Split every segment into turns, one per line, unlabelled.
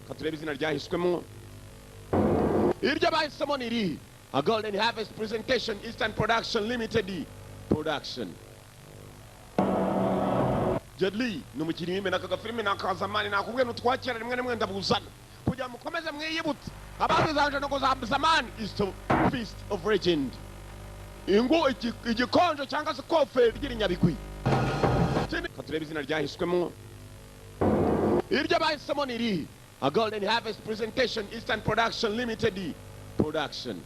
katurebe izina ryahiswemo iryo bahisemo niri A Golden Harvest Presentation Eastern Production Limited Production. Jedli numukiri w'imena aka filime nakazamani nakubwe nutwakira rimwe rimwe ndabuzana kugira mukomeze mwiyibutse abantu zanje no kuzamani is the feast of legend. Ingo igikonjo cyangwa se kofe ry'irinyabigwi. Katurebe izina ryahiswemo iryo bahisemo niri A Golden Harvest Presentation Eastern Production Limited Production.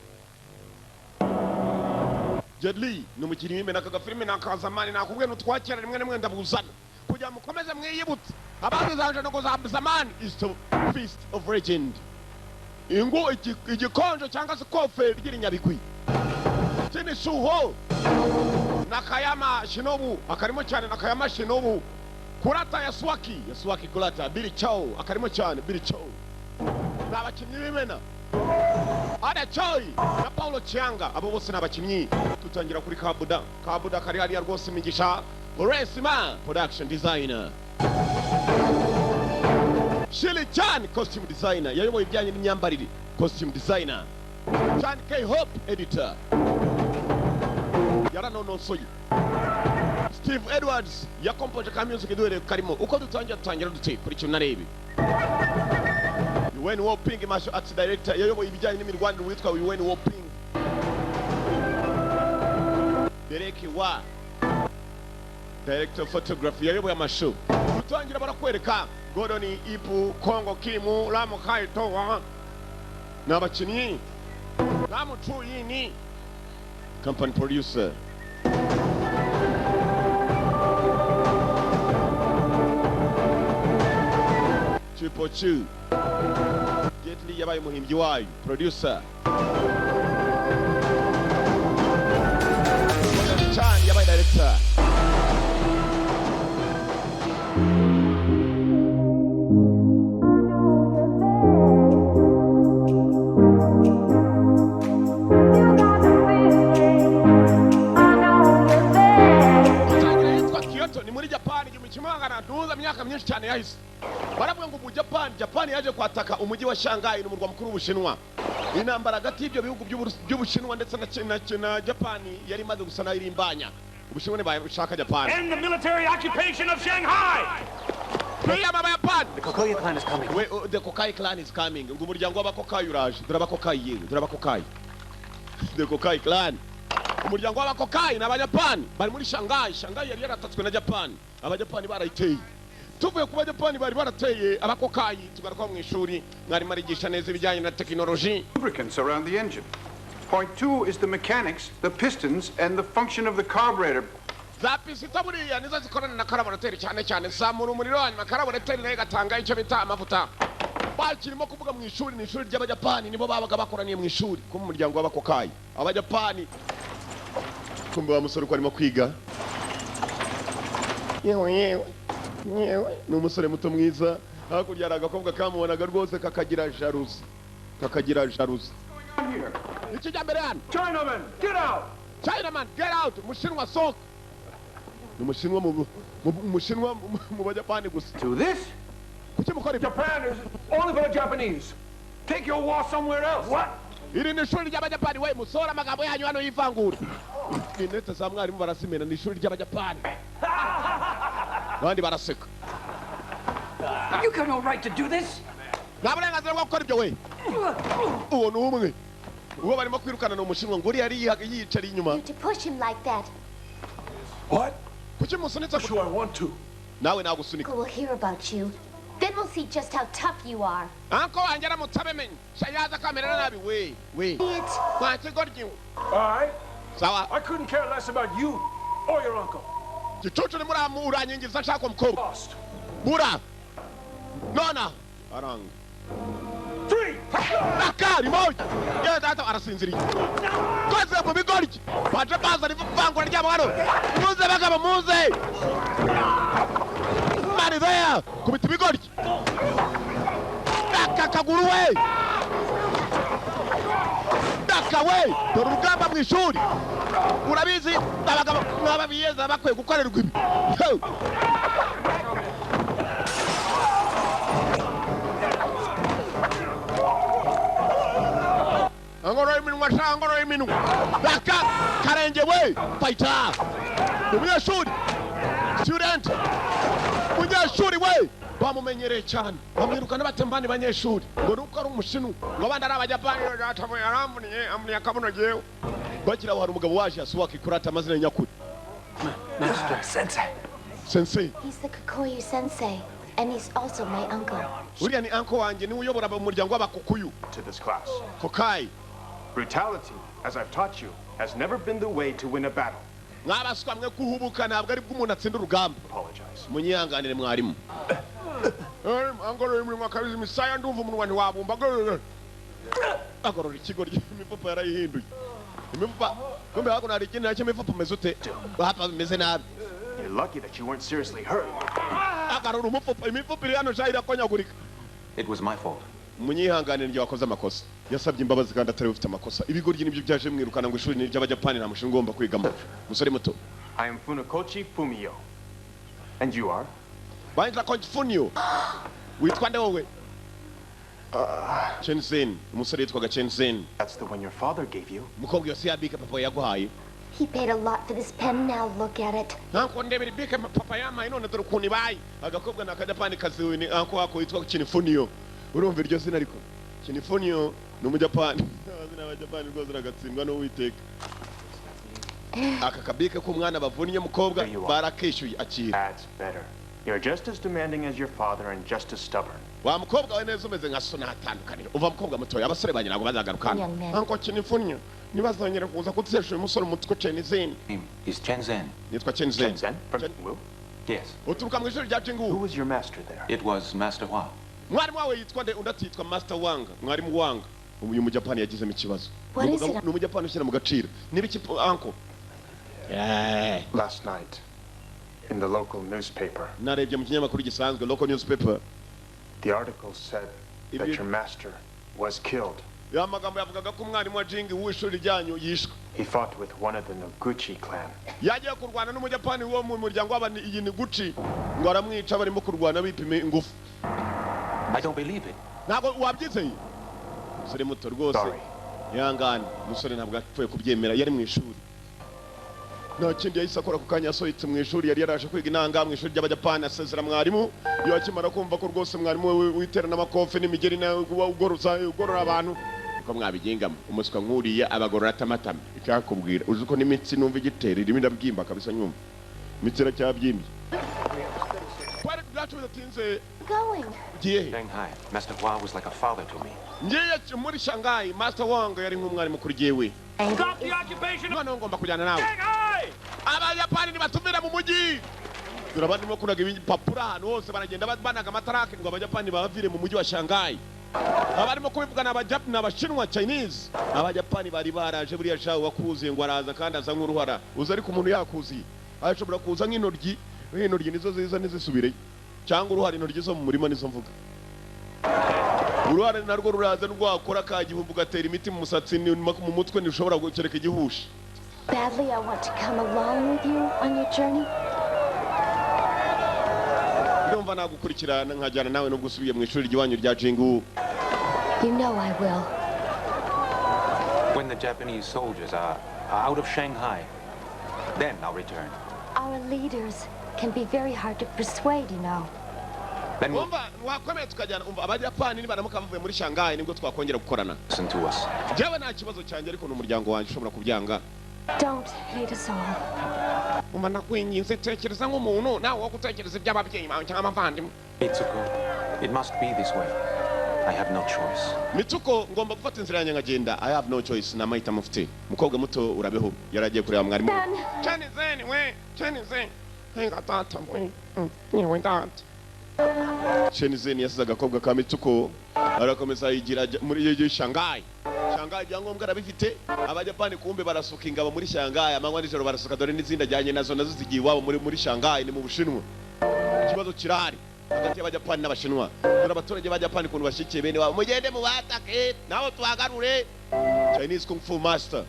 Jedli numukiri w'imena aka filime nakazamani nakubwe nutwakira rimwe rimwe ndabuzana kugira mukomeze mwiyibutse abantu zanje no kuzamani is the feast of legend. Ingo igikonjo cyangwa se kofe ry'irinyabigwi. Tini Suho Nakayama Shinobu akarimo cyane Nakayama Shinobu Kurata Yasuaki Kurata Billy Chow akarimo cyane Billy Chow n'abakinnyi b'imena Ada Choi na Paulo Chianga abo bose n'abakinnyi tutangira kuri Kabuda kari hariya rwose imigisha Oresima production designer Shili Chan costume designer yayoboye ibijyanye n'imyambarire costume designer Chan K Hope editor yaranonosoye Steve Edwards yakompoje ka music duhere karimo uko dutangira dute kuri cyo narebe When Woping martial arts director yayoboye ibijyanye n'imirwanire witwa When Woping Derek wa director of photography yayoboye amashow dutangira barakwereka Gordon Ipu Kongo Kimu Ramo Kaito wa n'abakinnyi Ramuchu yini company producer Chipochu Jetli yabaye muhimbyi wayo producer Chan yabaye director myaka myinshi cyane yahise baravuga ngo mu Japan yaje kwataka umujyi wa Shanghai n'umurwa mukuru w'Ubushinwa intambara hagati y'ibyo bihugu by'Ubushinwa ndetse na Japan yari maze gusana irimbanya Ubushinwa ne bashaka Japan
and the military occupation of Shanghai.
The Kokai clan is coming. The Kokai clan is coming. Ngo umuryango w'abakokai uraje durabakokai The Kokai clan umuryango w'abakokai n'abajapan bari muri Shanghai yari yaratatswe na Japan abajapani barayiteye tuvuye ku bajapani bari barateye abakokayi tugaruka mu ishuri mwari marigisha neza ibijyanye na technology.
Lubricants around the engine. Point 2 is the mechanics, the pistons and the function of the carburetor.
Zapisita buriya nizo zikorana na carburetor cyane samura umuriro hanyuma carburetor nayo gatanga icyo bita amavuta bakirimo kuvuga mu ishuri ni ishuri ry'abajapani nibo babaga bakoraniye mu ishuri ku muryango w'abakokayi abajapani kumbe wa musore ko arimo kwiga yewe n'umusore muto mwiza hakurya hari agakobwa kamubonaga rwose kakagira jalousie iki jambere hano Chinaman get out Mushinwa soka Mushinwa mu bajapani gusa
To this?
kuki mukora ibyo
Japan is only for the Japanese. Take your war somewhere else. What?
iri ni ishuri ry'abajapani we musora amagambo yanyu hano yivangura inete za mwarimu barasimena ni ishuri ry'abajapani bandi baraseka
You got no right to do this.
naburenganzira bwo gukora ibyo we uwo n'umwe uwo barimo kwirukana no Mushinwa ngo uri yari yicari inyuma
To push him like that.
What?
kuki musunitse
Sure, I want to.
nawe nagusunika
We'll hear about you. Then we'll see just how tough you are.
anko wanjye mutabemenye shayaza kamerera nabi we
Idiot.
kwakigoryi
All right.
sawa
I couldn't care less about you or your uncle.
gicucu ni muramu uranyingiza nshaka umukobwa
Lost.
bura nona aranga
3.
nakari moja ye data arasinziriye koze mu bigoryi baje baza rivangura ry'amahano muze bagabo muze mari there kubita ibigoryi kaguru we daka we dore urugamba mu ishuri urabizi abagabo n'ababiyeza bakwiye gukorerwa ibi angoro iminwa angoro iminwa baka karenge we fighter umunyeshuri student umunyeshuri we bamumenyereye cyane bamwirukana batembani banyeshuri ngo nuko ari umushinu ngo abandi ari abajapani yatamuye aramvuniye amuni akabuno jewe bagira wari umugabo waje asuwaka ikurata amazina nyakuri
Master Sensei.
Sensei.
He's the Kikoyu sensei, and he's also my uncle.
Uriya ni uncle wanjye ni uyobora umuryango w'abakukuyu.
To this class.
Kokai.
Brutality, as I've taught you, has never been the way to win a battle.
Mwabaswa mwe kuhubuka ntabwo ari bw'umuntu atsinda urugamba.
Apologize.
Munyihanganire mwarimu. Angoro imwe kabizi misaya ndumva umuntu wani wabumba. Agorora ikigo ry'imifupa yarayihinduye. Imifupa kumbe hako nari kintu nacyo imifupa mezute. Bahapa meze nabi.
You're lucky that you weren't seriously hurt.
Agorora umufupa imifupa iri hano shayira konyagurika.
It was my fault.
Munyihanganire njye wakoze amakosa. Yasabye imbabazi kandi atari ufite amakosa. Ibigoryi nibyo byaje mwirukana ngo ishuri ni ry'abajapani nta mushinga ngomba kwigamo. Musore muto.
I am Funakoshi Fumio. And you are?
Baita Funyo. Witwa nde wowe? Chenzen, umusore yitwaga Chenzen.
That's the one your father gave you.
Mukobwa yose yabika papa yaguhaye.
He paid a lot for this pen. Now look at it.
Nanko ndebere bika papa yamaye none dore ukuntu ibaye. Agakobwa nakajapani kazi ni anko wako yitwa Chinifunyo. Urumva iryo zina ariko. Chinifunyo ni umujapani. Abazina abajapani rwose ragatsindwa no witeka. Aka kabika ko mwana bavunnye mukobwa barakeshuye akira.
That's better. You're just as demanding as your father and just as stubborn.
Wa mukobwa we neza umeze nka sona atandukanira. Uva mukobwa mutoya abasore banye nago bazagarukana. Anko Chinifunyo nibazongera kuza kutsesha umusore umutwe Chenzen.
Name is Chenzen.
Nitwa Chenzen.
Chenzen? From Wu?
Yes.
Uturuka mu ishuri rya Jingu.
Who was your master there?
It was Master Hua.
Mwarimu wawe yitwa nde undi atitwa Master Wanga. Mwarimu Wanga. Uyu mujapani yagizemo ikibazo.
What is it?
Ni umujapani ushyira mu gaciro. Nibiki uncle?
Last night, in the local newspaper,
Narebye mu kinyamakuru gisanzwe local newspaper.
the article said that your master was killed.
Ya magambo yavugaga ko umwarimu wa Jingi w'ishuri ryanyu yishwe.
He fought with one of the Noguchi clan.
Yagiye kurwana n'umujapani wo mu muryango w'abani iyi ni Gucci. Ngo aramwica barimo kurwana bipime ingufu.
I don't believe it.
Ntabwo wabyizeye. Musore muto rwose.
Sorry.
Yangana. Musore ntabwo apfuye kubyemera yari mu ishuri. Nta kindi yahise akora ku kanya yasohotse mu ishuri yari yaraje kwiga inanga mu ishuri ry'abajapani asezera mwarimu iyo akimara kumva ko rwose mwarimu we witerana amakofe n'imigeri ugorora abantu uko mwabigingamo umuswa nkuriye abagorora atamatama ikakubwira uzi ko n'imitsi numva igitera irimo irabyimba kabisa nyumva imitsi iracyabyimbye kwari byacu bidatinze
Going.
giye
Shanghai. Master Hua was like a father to me.
ngiye muri Shanghai Master Wanga yari nk'umwarimu kuri jewe
Stop the occupation
none ngomba kujyana nawe
Shanghai!
Abayapani nibatumira mu mujyi turabandimo kunaga ibipapuro ahantu hose baragenda banaga amatarake ngo abajapani bavire mu mujyi wa Shanghai abarimo kubivugana abajapani n'abashinwa Chinese abajapani bari baraje buriya shawe wakuziye ngo araza kandi aza nk'uruhara uza ariko umuntu yakuziye ashobora kuza nk'intoryi nizo ziza nizisubire cyangwa uruhara intoryi zo mu murima nizo mvuga uruhara narwo ruraza rwakora kagihumbu gatera imiti mu musatsi mu mutwe nishobora gukereka igihushi.
Badly, I want to come along with you on your journey.
Ndumva nagukurikirana nkajyana nawe no gusubiye mu ishuri ry'iwanyu rya Jingu.
You know I will.
When the Japanese soldiers are out of Shanghai, then I'll return.
Our leaders can be very hard to persuade, you know.
Then we'll
Umva wakomeye tukajyana umva abajapani nibaramuka bavuye muri Shanghai nibwo twakongera gukorana.
listen to us.
Jewe nta kibazo cyanjye ariko n'umuryango wanjye ushobora kubyanga.
Don't hate us all.
Umva nakwinginze tekereza nk'umuntu nawe wo gutekereza iby'ababyeyi bawe cyangwa abavandimwe.
Mitsuko, it must be this way. I have no choice.
Mitsuko ngomba gufata inzira yanjye nkagenda. I have no choice na mahitamo mfite. Mukobwa muto urabeho yaragiye kureba mwarimu. Chenzen we Chenzen. Henga tata we. Niwe tata. Chenzen yasize agakobwa ka Mitsuko arakomeza yigira muri Shanghai. Shanghai byangombwa arabifite abajapani kumbe barasuka ingabo muri Shanghai amanywa nijoro barasuka dore n'izindi ajyanye nazo zigiye iwabo muri Shanghai ni mu Bushinwa. Ikibazo kirahari hagati y'abajapani n'abashinwa dore abaturage b'abajapani kuntu bashikiye bene wabo mugende mu batake naho tuhagarure. Chinese Kung Fu Master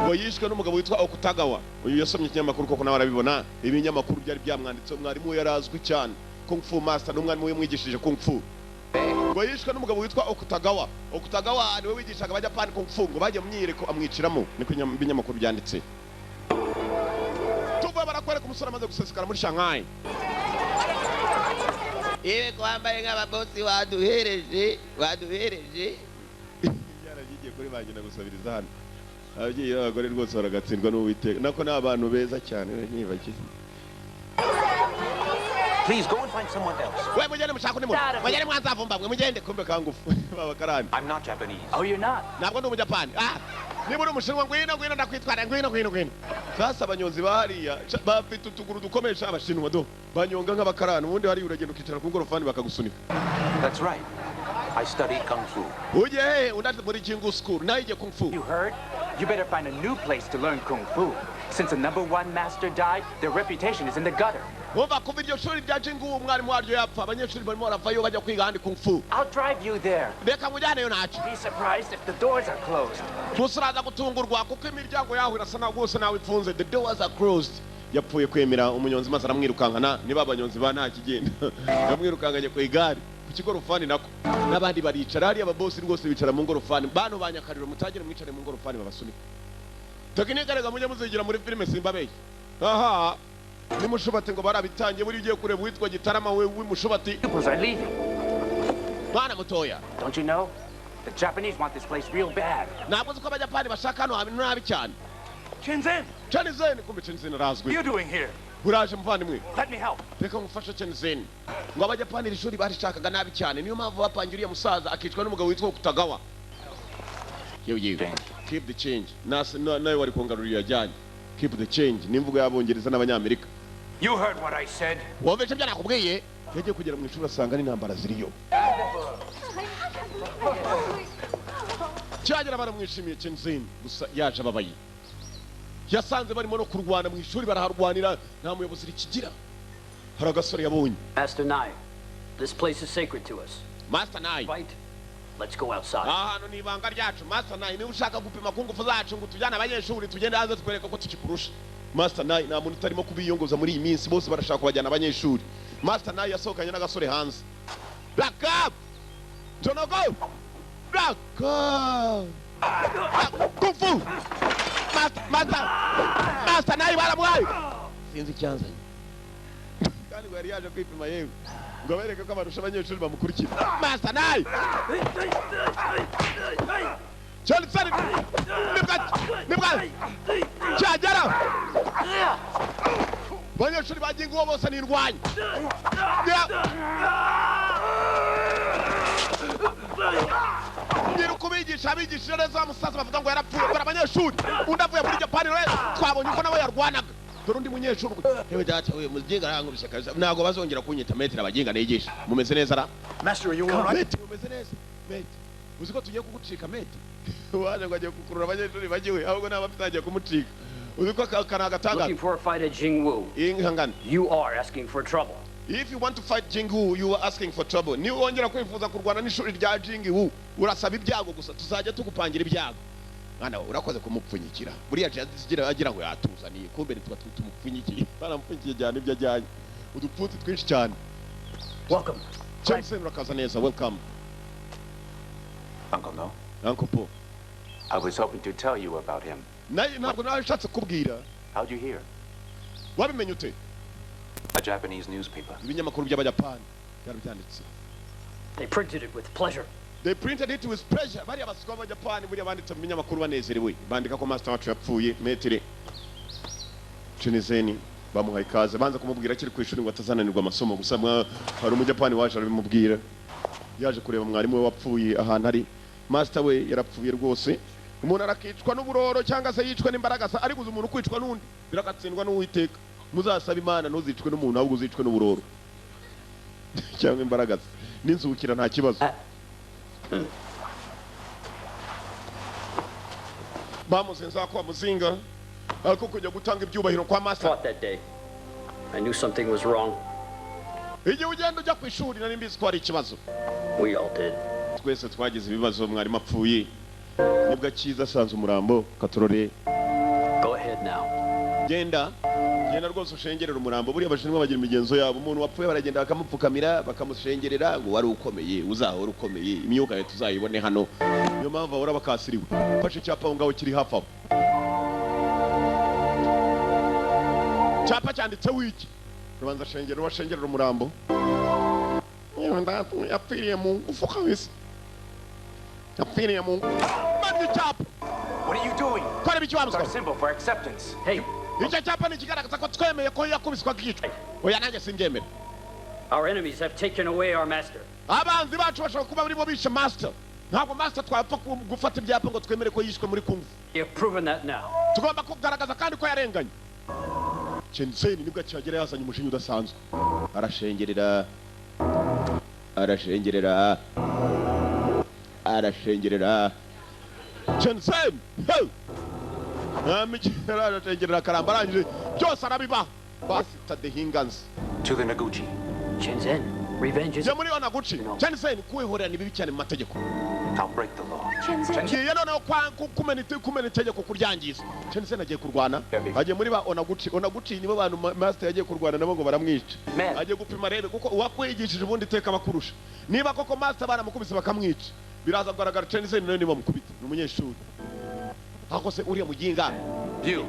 ngo yishwe n'umugabo witwa Okutagawa. Uyu yasomye ikinyamakuru koko nawe arabibona ibinyamakuru byari byamwanditse mwarimu yarazwi cyane Kung Fu Master n'umwarimu we mwigishije Kung Fu. ngo yishwe n'umugabo witwa Okutagawa. Okutagawa niwe wigishaga abajapani kung fu, ngo bajye mu myireko amwiciramo, niko ibinyamakuru byanditse. Tuvuye barakwereka umusore amaze gusesekara muri Shanghai.
Iwe kwambaye nk'ababosi waduhereje
yaragiye kuri bagenda gusabiriza hano. Ababyeyi b'abagore rwose baragatsindwa n'Uwiteka, nako ni abantu beza cyane nyibagize.
Please go and find someone else.
We mugende mushaka undi muntu, mugende mwanzavumba mwe mugende kumbe kangufu babakarani.
I'm not Japanese.
Oh, you're not?
Ntabwo ndi umujapani. Niba uri umushinwa ngwino ndakwitwara ngwino. Sasa abanyonzi bahariya bafite utuguru dukomesha abashinwa do. Banyonga nk'abakarani, ubundi hari uragenda ukicara ku ngorofani bakagusunika.
That's right. I studied kung fu.
Uje undate muri Jingu school, naije kung fu.
You heard? You better find a new place to learn kung fu. Since the #1 master died, their reputation is in the gutter.
Wumva kuva iryo shuri rya Jingu umwarimu waryo yapfa, abanyeshuri barimo baravayo bajya kwiga handi kung fu.
I'll drive you there.
Reka mujyaneyo naco.
Be surprised if the doors are closed.
Tusiraza gutungurwa kuko imiryango yaho irasa naho rwose nawe ifunze. The doors are closed. Yapfuye kwemera umunyonzi maze aramwirukankana, niba abanyonzi ba nta kigenda. Yamwirukankanye ku igare ku kigorofani nako. N'abandi baricara hariya ababosi rwose bicara mu ngorofani. Bantu banyakariro mutagire mwicare mu ngorofani babasunika. Tekinike rega mujye muzigira muri filime Simbabeye. Aha. Ni mushubati ngo barabitangiye buri ugiye kureba witwa Gitarama we w'imushubati.
Pupils are leaving.
Bana mutoya.
Don't you know? The Japanese want this place real bad.
Ntabwo uzi ko abajapani bashaka hano habintu nabi cyane.
Chinzen,
Chinzen kumbe Chinzen
what are you
arazwi.
doing here?
Uraje muvandimwe.
Let me help.
Reka ngufashe Chinzen. Ngo abajapani iri shuri barishakaga nabi cyane. Niyo mpamvu bapangiriye musaza akicwa n'umugabo witwa Okutagawa. Yewe. Keep the change. Nawe wari kongarurira yajyanye. Keep the change. Nimvugo y'abongereza n'abanyamerika.
You heard what I said.
Wumvise ibyo nakubwiye? Yagiye kugera mu ishuri asanga n'intambara ziriyo. Cyagera baramwishimiye Chinzen gusa yaje ababaye. Yasanze barimo no kurwana mu ishuri baraharwanira nta muyobozi rikigira. Hari agasore yabonye.
Master Nye, this place is sacred to us.
Master Nye.
Fight? Let's go outside.
Hano ni ibanga ryacu. Master Nye niba ushaka gupima ku ngufu zacu ngo tujyane abanyeshuri tugende hanze twereka ko tukikurusha. Master Nye nta muntu utarimo kubiyongoza muri iyi minsi, bose barashaka kubajyana abanyeshuri. Master Nye yasohokanye n'agasore hanze. Black up! Tonogo! Black up! Kung fu! Master Nye baramwaye! Sinzi icyanzanye. Kandi ngo yari yaje kwipima yewe. Ngo bereke ko abarusha abanyeshuri bamukurikira. Master Nye! Chalsari! Nibwa! Cyagera! Abanyeshuri bagingo bose ni indwanyi. Ngiye kubigisha abigishije neza musaza bavuga ngo yarapfuye bara abanyeshuri. Undi avuye muri Japan rero twabonye uko nawe yarwanaga. Dore undi munyeshuri yewe data we muzinga arangurusha kaza ntago bazongera kunyita metero abaginga nigisha. Mumeze neza ra?
Master, are you all right?
Mumeze neza. Mate. Uziko tugiye kugucika mate. Waje ngo agiye kukurura abanyeshuri bagiwe ahubwo n'abatangiye kumucika. Uziko kana gatanga.
Looking for a fight at Jingwu.
Ingangana.
You are asking for trouble.
If you want to fight Jingu, you are asking for trouble. Ni wongera kwifuza kurwana n'ishuri rya Jingu, urasaba ibyago gusa tuzajya tugupangira ibyago. Mwana urakoze kumupfunyikira. Buriya jazigira agira ngo yatuzaniye kumbe tuba tumupfunyikiye. Baramupfunyikiye cyane ibyo ajyanye. Udupfunsi twinshi cyane.
Welcome.
Johnson urakaza neza. Welcome.
Uncle, no?
Uncle Paul.
I was hoping to tell you about him.
Ntabwo nashatse kubwira.
How'd you hear?
Wabimenye ute?
A Japanese newspaper.
Ibinyamakuru by'Abayapani byarabyanditse.
They printed it with pleasure.
They printed it with pleasure. Bari abaswa b'Abayapani buri banditse mu binyamakuru banezerewe. Bandika ko master wacu yapfuye metere. Chinzen bamuhaye ikaze banza kumubwira akiri ku ishuri ngo atazananirwa amasomo gusa hari umujapani waje arabimubwira. Yaje kureba mwarimu we wapfuye ahantu ari. Master we yarapfuye rwose. Umuntu arakicwa n'uburoro cyangwa se yicwa n'imbaraga ari guza umuntu kwicwa n'undi birakatsindwa n'Uwiteka. Muzasaba Imana ntuzicwe n'umuntu ahubwo uzicwe n'uburoro cyangwa imbaraga n'inzukira nta kibazo. Bamuzenza kwa muzinga ariko kujya gutanga ibyubahiro kwa master.
Fought that day. I knew something was wrong.
Igihe ugenda ujya ku ishuri nari mbizi ko hari ikibazo.
We all did.
Twese twagize ibibazo mwarimu apfuye. Nibwo cyiza asanze umurambo katorore.
Go ahead now.
Genda genda rwose ushengerera umurambo buriya abashinwa bagira imigenzo yabo umuntu wapfuye baragenda bakamupfukamira bakamushengerera ngo wari ukomeye uzahora ukomeye imyuka yawe tuzayibone hano niyo mpamvu bahora bakasiriwe fashe icyapa aho ngaho kiri hafi aho cyapa cyanditseho iki rubanza shengero washengerera umurambo yapfiriye mu ngufu kabisa yapfiriye mu ngufu mani icyapa.
What are you doing?
Kora ibiki
It's our
wamuswa
symbol for acceptance.
Hey,
icyo cyapa ni ikigaragaza ko twemeye ko yakubiswa akicwa oya nanjye simbyemera.
our enemies have taken away our master.
Abanzi bacu bashobora kuba barimo bishe master ntabwo master twapfa gufata ibyapa ngo twemere ko yishwe muri kungu.
You have proven that now.
Tugomba kugaragaza kandi ko yarenganye. Chenseni nibwo cyagera yazanye umushinga udasanzwe arashengerera Chenseni Amikira arashengerera karamba arangije byose arabiba basita the hinganzi
To the Noguchi.
Shenzhen, revenge is...
je muri Onaguchi Chenseni kwihorera ni bibi cyane mu mategeko.
I'll break the law.
Ngiye noneho kumena itegeko kuryangiza. Chenseni agiye kurwana agiye muri ba Onaguchi nibo bantu master yagiye kurwana nabo ngo baramwica agiye gupima rebe kuko uwakwigishije ubundi teka bakurusha niba koko master baramukubise bakamwica biraza kugaragara Chenseni nawe niba mukubita ni umunyeshuri ako se uriya muginga.
You,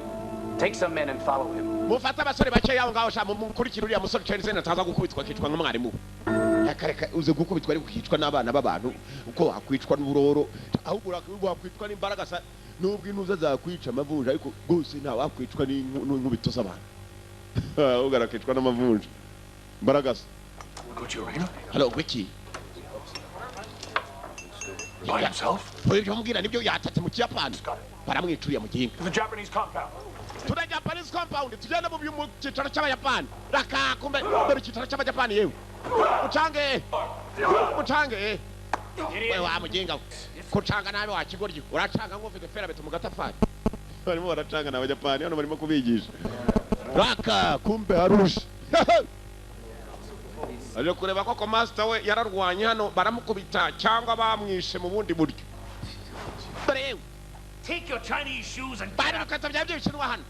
take some men and follow him.
Mufata abasore bake yaho ngaho sha mukurikira uriya musore Chenseni ataza gukubitwa akicwa nk'umwarimu yakareka uze gukubitwa ari kukicwa n'abana b'abantu uko wakwicwa n'uburoro ahubwo wakwicwa n'imbaraga sa nubwo intuza zakwica amavunja ariko gose nta wakwicwa n'inkubito z'abantu ugarakicwa n'amavunja imbaraga sa. Hello wiki
By himself?
ibyo mubwira nibyo yatatse mu Kiyapani baramwicuriye mu gihinga.
The Japanese compound.
To the Japanese compound tugenda mu cyicaro cy'abayapani raka kumbe dore cyicaro cy'abayapani yewe ucange wewe wa muginga kucanga nabe wa kigoryi uracanga ngo ufite ferabeto mu gatafari barimo baracanga n'abayapani hano barimo kubigisha raka kumbe harusha aje kureba ko master we yararwanye hano baramukubita cyangwa bamwishe mu bundi buryo.
Take your Chinese shoes and
Bari ukata byabyo bishinwa hano.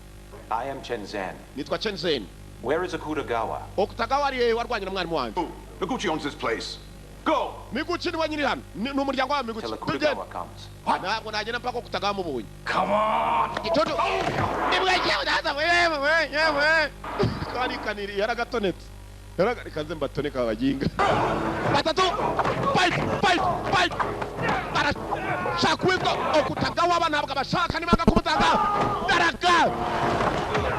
I am Shenzhen.
Nitwa Shenzhen.
Where is Akutagawa?
Okutagawa ari warwanye na mwarimu wanjye.
Noguchi owns this place. Go!
Miguchi ni wanyiri hano. Ni umuryango wa Miguchi.
Till Akutagawa comes.
Ntabwo nagenda mpaka Okutagawa mubonye.
come on!
Gitoto. Nibwo cyawe ndaza wewe. Kaniri yaragatonetse. Yaragarikanze mbatoneka abaginga. Batatu. Fight. Para shakwiko Okutagawa banabwa bashaka nibanga kumutanga. Daraka.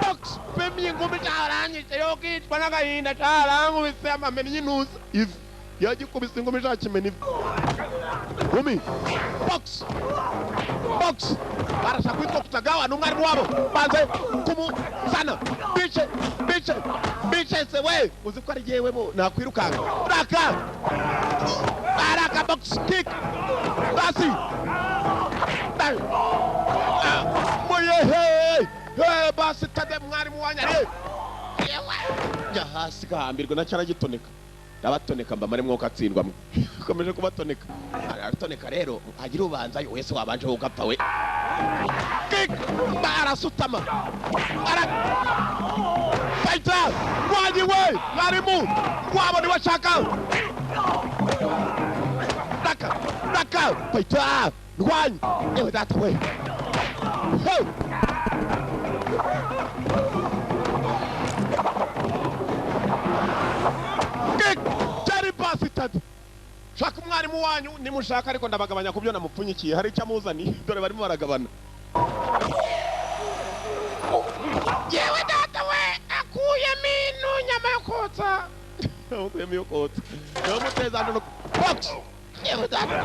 Box pemye ngumi cyaranye yoki twanaga hinda cyarangu bisema menye news if yaji kubisa ngumi cyakimeni. Gumi. Box. Para shakwiko Okutagawa numwari wabo. Banze kumu sana. Biche sewe uziko ari yewe mo nakwirukanga. Daraka box kick. Basi. Moye basi tade mwarimu wanyare. Ya hasi gahambirwe na cyara gitoneka. Ndabatoneka mba mari mwoka atsindwa mwe. Komeje kubatoneka. Aratoneka rero agira ubanza yo wese wabanje ho gapfa we. Kick barasutama. Fighter! Mwani we! Mwarimu! Mwabo ni washaka! Raka! Fighter! Mwani! Ewe data we! Ho! Kick! Jari basi tatu! Shaka mwarimu wanyu nimushaka ariko ndabagabanya kubyo namupfunyikiye hari icyo amuzani dore barimo baragabana. Yewe data we akuye minu nyama yokotsa. Akuye minu yokotsa. Yo muteza ndo box. Yewe data.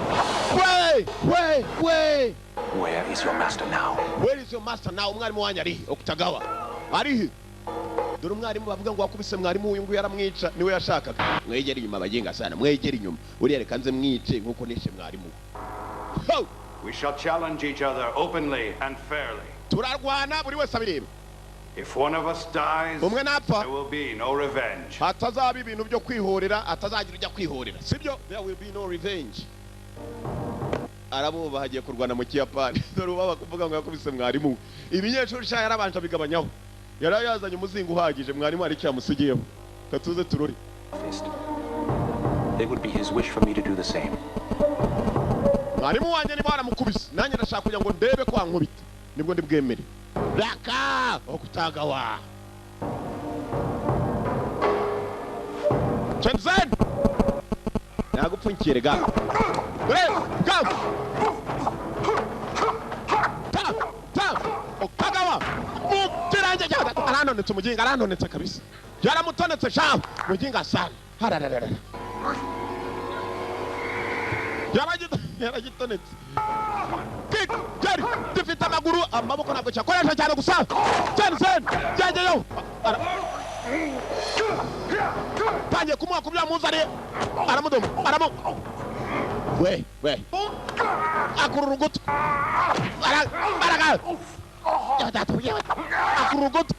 Wait.
Where is your master now?
Where is your master now? Umwarimu wanyu ari Okutagawa. Ari dore umwarimu bavuga ngo wakubise mwarimu uyu nguyu yaramwica niwe yashakaga. Mwegera inyuma abaginga sana. Mwegera inyuma. Uri reka nze mwice nkuko nishe mwarimu.
We shall challenge each other openly and fairly.
Turarwana buri wese abireba.
If one of us dies,
Umwe napfa.
there will be no revenge.
Hatazaba ibintu byo kwihorera atazagira ujya kwihorera sibyo there will be no revenge. Arabo bahagiye kurwana mu Kiyapani dore baba kuvuga ngo yakubise mwarimu ibinyeshuri sha yarabanje bigabanyaho yari yazanye umuzingo uhagije mwarimu hari cyamusigiyeho katuze turori
It would be his wish for me to do the same.
mwarimu wanjye niba waramukubise nanjye ndashaka kugira ngo ndebe ko wankubita nibwo ndi bwemere raka okutagawa Chenzen nagupfunkire ga ga ta okutagawa mutiranje cyane aranonetse umuginga aranonetse kabisa yaramutonetse sha muginga sana harararara yaragitonetse kick jari difite amaguru amaboko ntabwo cyakoresha cyane gusa Jensen jyageyo tangiye kumuha kubya muzare aramudoma we akurura ugutwi araga akurugutu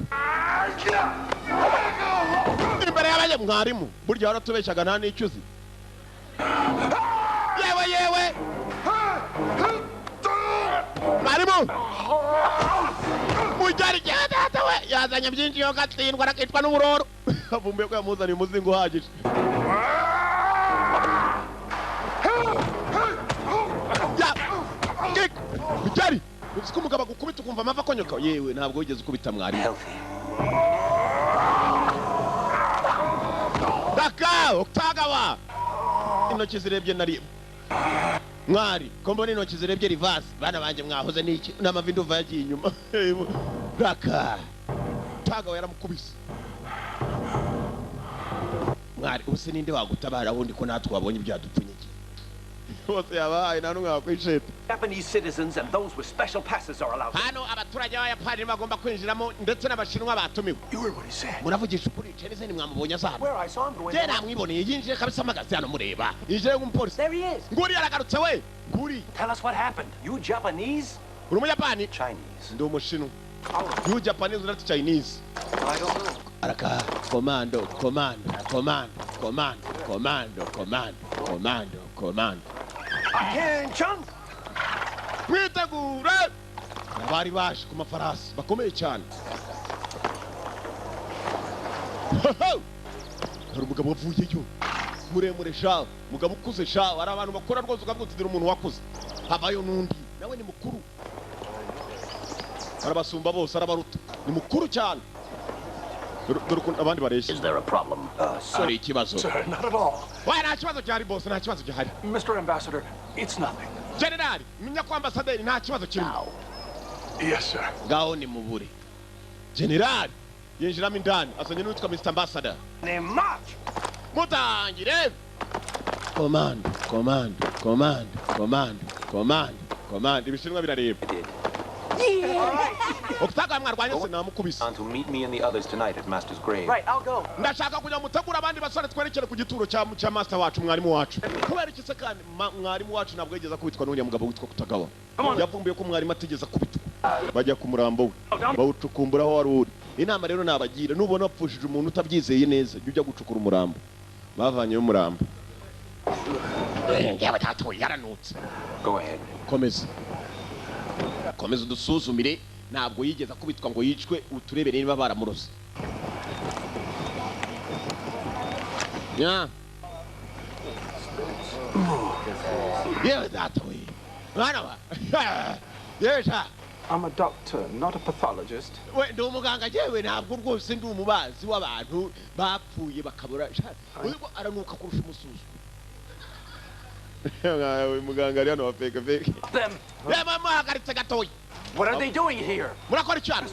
imbere y'abaye mwarimu burya waratubeshaga nta n'icyuzi yewe mwarimu mujyari cyadata we yazanye byinshi yo gatsindwa arakitwa n'uburoro avumbuye ko yamuzaniye umuzingo uhagije mujyari uzi umugabo agukubita ukumva amava akonyoka yewe ntabwo wigeze ukubita mwarimu daka oktagawa intoki zirebye nari mwari ko mbona intoki zirebye rivasi bana banjye mwahoze n'iki n'amavi nduva yagiye inyuma daka tagawa yaramukubise mwari ubuse ninde wagutabara wundi ko natwe wabonye ibyadupfunyiki bose yabaye nta n'umwe wakwisheta
Japanese citizens and those with special passes are allowed.
hano abaturage b'abayapani bagomba kwinjiramo ndetse n'abashinwa batumiwe
You heard what he said.
muravugisha ukuri Chenzen mwamubonye azana
Where I saw him going.
je namwiboneye yinjiye kabisa amagazi hano mureba yinjiye nk'umupolisi
There he is.
nguri yaragarutse we nguri
Tell us what happened. You Japanese?
uri umuyapani
Chinese.
ndi umushinwa you Japanese not Chinese
I don't know.
araka komando
Attention!
mwitegure abari baje ku mafarasi bakomeye cyane hari umugabo wavuyeyo muremure sha mugabo ukuze sha hari abantu bakora rwose ukabwutira umuntu wakuze habayo n'undi nawe ni mukuru arabasumba bose arabaruta ni mukuru cyane dore ukuntu abandi bareshya.
Is there a problem?
Sorry, ikibazo.
Sir, not at all.
Why nta kibazo gihari boss, nta kibazo gihari.
Mr. Ambassador, it's nothing.
General, menya ko ambassador nta kibazo kirimo.
Yes, sir.
Gaho ni mubure. General, yinjiramo indani azanye n'uwitwa Mr. Ambassador.
Name march.
Mutangire. Command. Ibishinwa birareba. Okutaka mwarwanye sinamukubise.
And to meet me and the others tonight at Master's grave.
Right, I'll go.
Ndashaka kujya mutegura abandi basore twerekere ku gituro cya master wacu mwarimu wacu. Kubera iki se kandi mwarimu wacu ntabwo yigeze kubitwa n'uriya mugabo witwa Kutagawa. Yavumbuye ko mwarimu atigeze kubitwa. Bajya ku murambo we. Bawucukumbura aho wari uri. Inama rero nabagira nubona wapfushije umuntu utabyizeye neza ujya gucukura umurambo. Bavanyeyo umurambo. Yawe tatuye yaranutse.
Go ahead.
Komeza udusuzumire ntabwo yigeze kubitwa ngo yicwe uturebere niba baramuroze. Yeah, that way. Yes, sir.
I'm a doctor, not a pathologist.
We ndi umuganga jewe ntabwo rwose ndi umubazi w'abantu bapfuye bakabura. Uko aranuka kurusha umusuzu. Muganga ari hano wa fake.
Them.
Yeah, mama hagaritse gatoya.
What are they doing here?
Murakora cyane.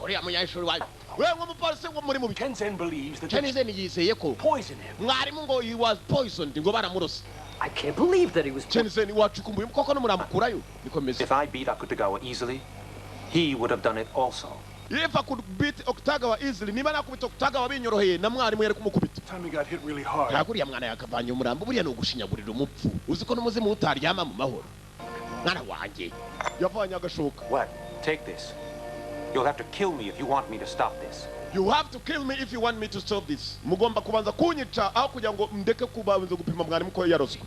Uriya munyeshuri wawe. Wewe nk'umupolisi ngo muri mubi.
Kenzen believes that
Chenzen yizeye ko
poison him.
mwarimu ngo he was poisoned ngo baramurose.
I can't believe that he was...
Chenzen wacukumbuye koko n'umuramukurayo. Nikomeze.
If I beat Akutagawa easily, he would have done it also.
If I could beat Okutagawa easily, niba nakubita Okutagawa binyoroheye na mwarimu yari kumukubita.
Time he got hit really hard.
Ntakuriya mwana yakavanye umurambo buriya no gushinyagurira umupfu. Uzi ko n'umuzimu utaryama mu mahoro. Mwana wanjye yavanye agashoka.
What? Take this. You'll have to kill me if you want me to stop this.
You have to kill me if you want me to stop this. Mugomba kubanza kunyica aho kugira ngo ndeke kubanza gupima mwarimu ko yaroswe.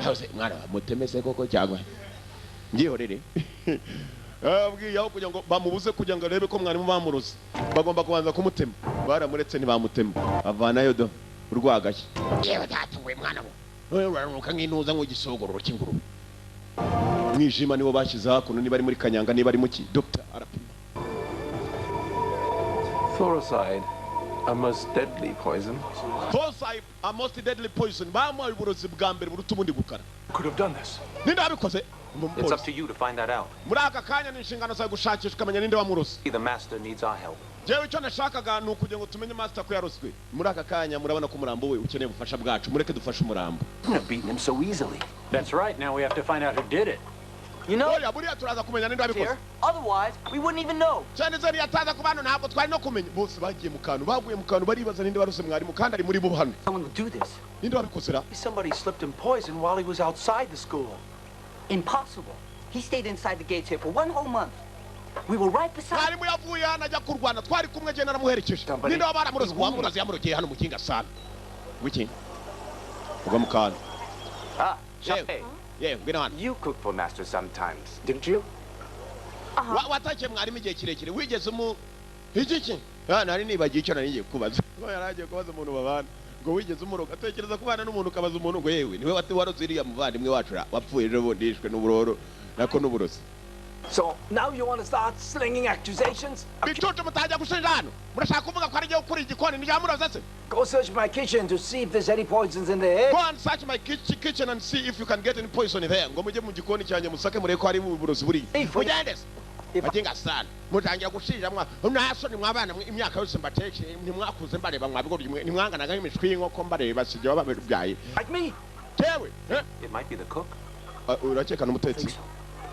Hose mwana mutemese koko cyangwa. Ngihorere. abwiye aho kugira ngo bamubuze kugira ngo arebe ko mwarimu bamuroze bagomba kubanza kumutema baramuretse ntibamutema avanayo do urwagashye yewe datuwe mwana we uraruka nk'intuza nk'igisogororo cy'ingurube mwijima niwo bashyize hakuno niba ari muri Kanyanga niba ari muki Dr. arapima
Fluoride, a most deadly poison.
Fluoride, a most deadly poison. Bamuhaye uburozi bwa mbere buruta ubundi gukara.
Could have done this.
Ninde wabikoze?
It's up to you to find that out.
Muri aka kanya ni inshingano zawe gushakisha ukamenya ninde wamuroze.
The master needs our help.
Jewe icyo nashakaga ni ukugira ngo tumenye master ko yaroswe. Muri aka kanya murabona ko umurambo we ukeneye ubufasha bwacu. Mureke dufashe umurambo.
Couldn't have beaten him so easily.
That's right. Now we have to find out who did it.
You know,
Oya buriya turaza kumenya ninde wabikoze.
here, otherwise we wouldn't even know.
Cyane zari yataza ku bantu ntabwo twari no kumenya. Bose bagiye mu kantu, baguye mu kantu baribaza ninde warose mwarimu kandi ari muri bo hano.
Someone will do this.
Ninde wabikoze ra?
Somebody slipped him poison while he was outside the school.
Impossible. He stayed inside the gates here for 1 whole month. We were right beside him.
Mwarimu yavuye hano ajya kurwana twari kumwe je naramuherekeje. Ninde wabaramuroze wamuroze yamurogeye hano mu kinga sana. Wiki. Uga mu kantu.
Ah, Chape.
Yeah, ngwino hano.
You cook for master sometimes, didn't you?
Watakiye mwarimu igihe kirekire wigeze mu iki nari nibagiye icyo nari ngiye kubaza ngo yaragiye kubaza umuntu babana ngo wigeze umuroga atekereza kubana n'umuntu ukabaza umuntu ngo yewe niwe waroze iriya muvandimwe wacu wapfuye ejo bundi yishwe n'uburoro nako n'uburozi.
So now you want to start slinging accusations?
Bicucu mutajya gushinja hano murashaka kuvuga ko ari igihe ukuri igikoni niryamuroze se?
Go search my kitchen to see if there's any poisons in there.
Go and search my kitchen and see if you can get any poison in there. Ngo mujye mu gikoni cyanjye musake mureke ko hari uburozi buri. Mugende se. Batinga sana. Mutangira gushinja mwa. Unasoni mwabana imyaka yose mbateke ntimwakuze mbareba mwabigoro nimwanganaga imishwi y'inkoko mbareba sije bababyaye.
Like me?
Tewe.
It might be the cook.
Urakeka n'umutetsi.
The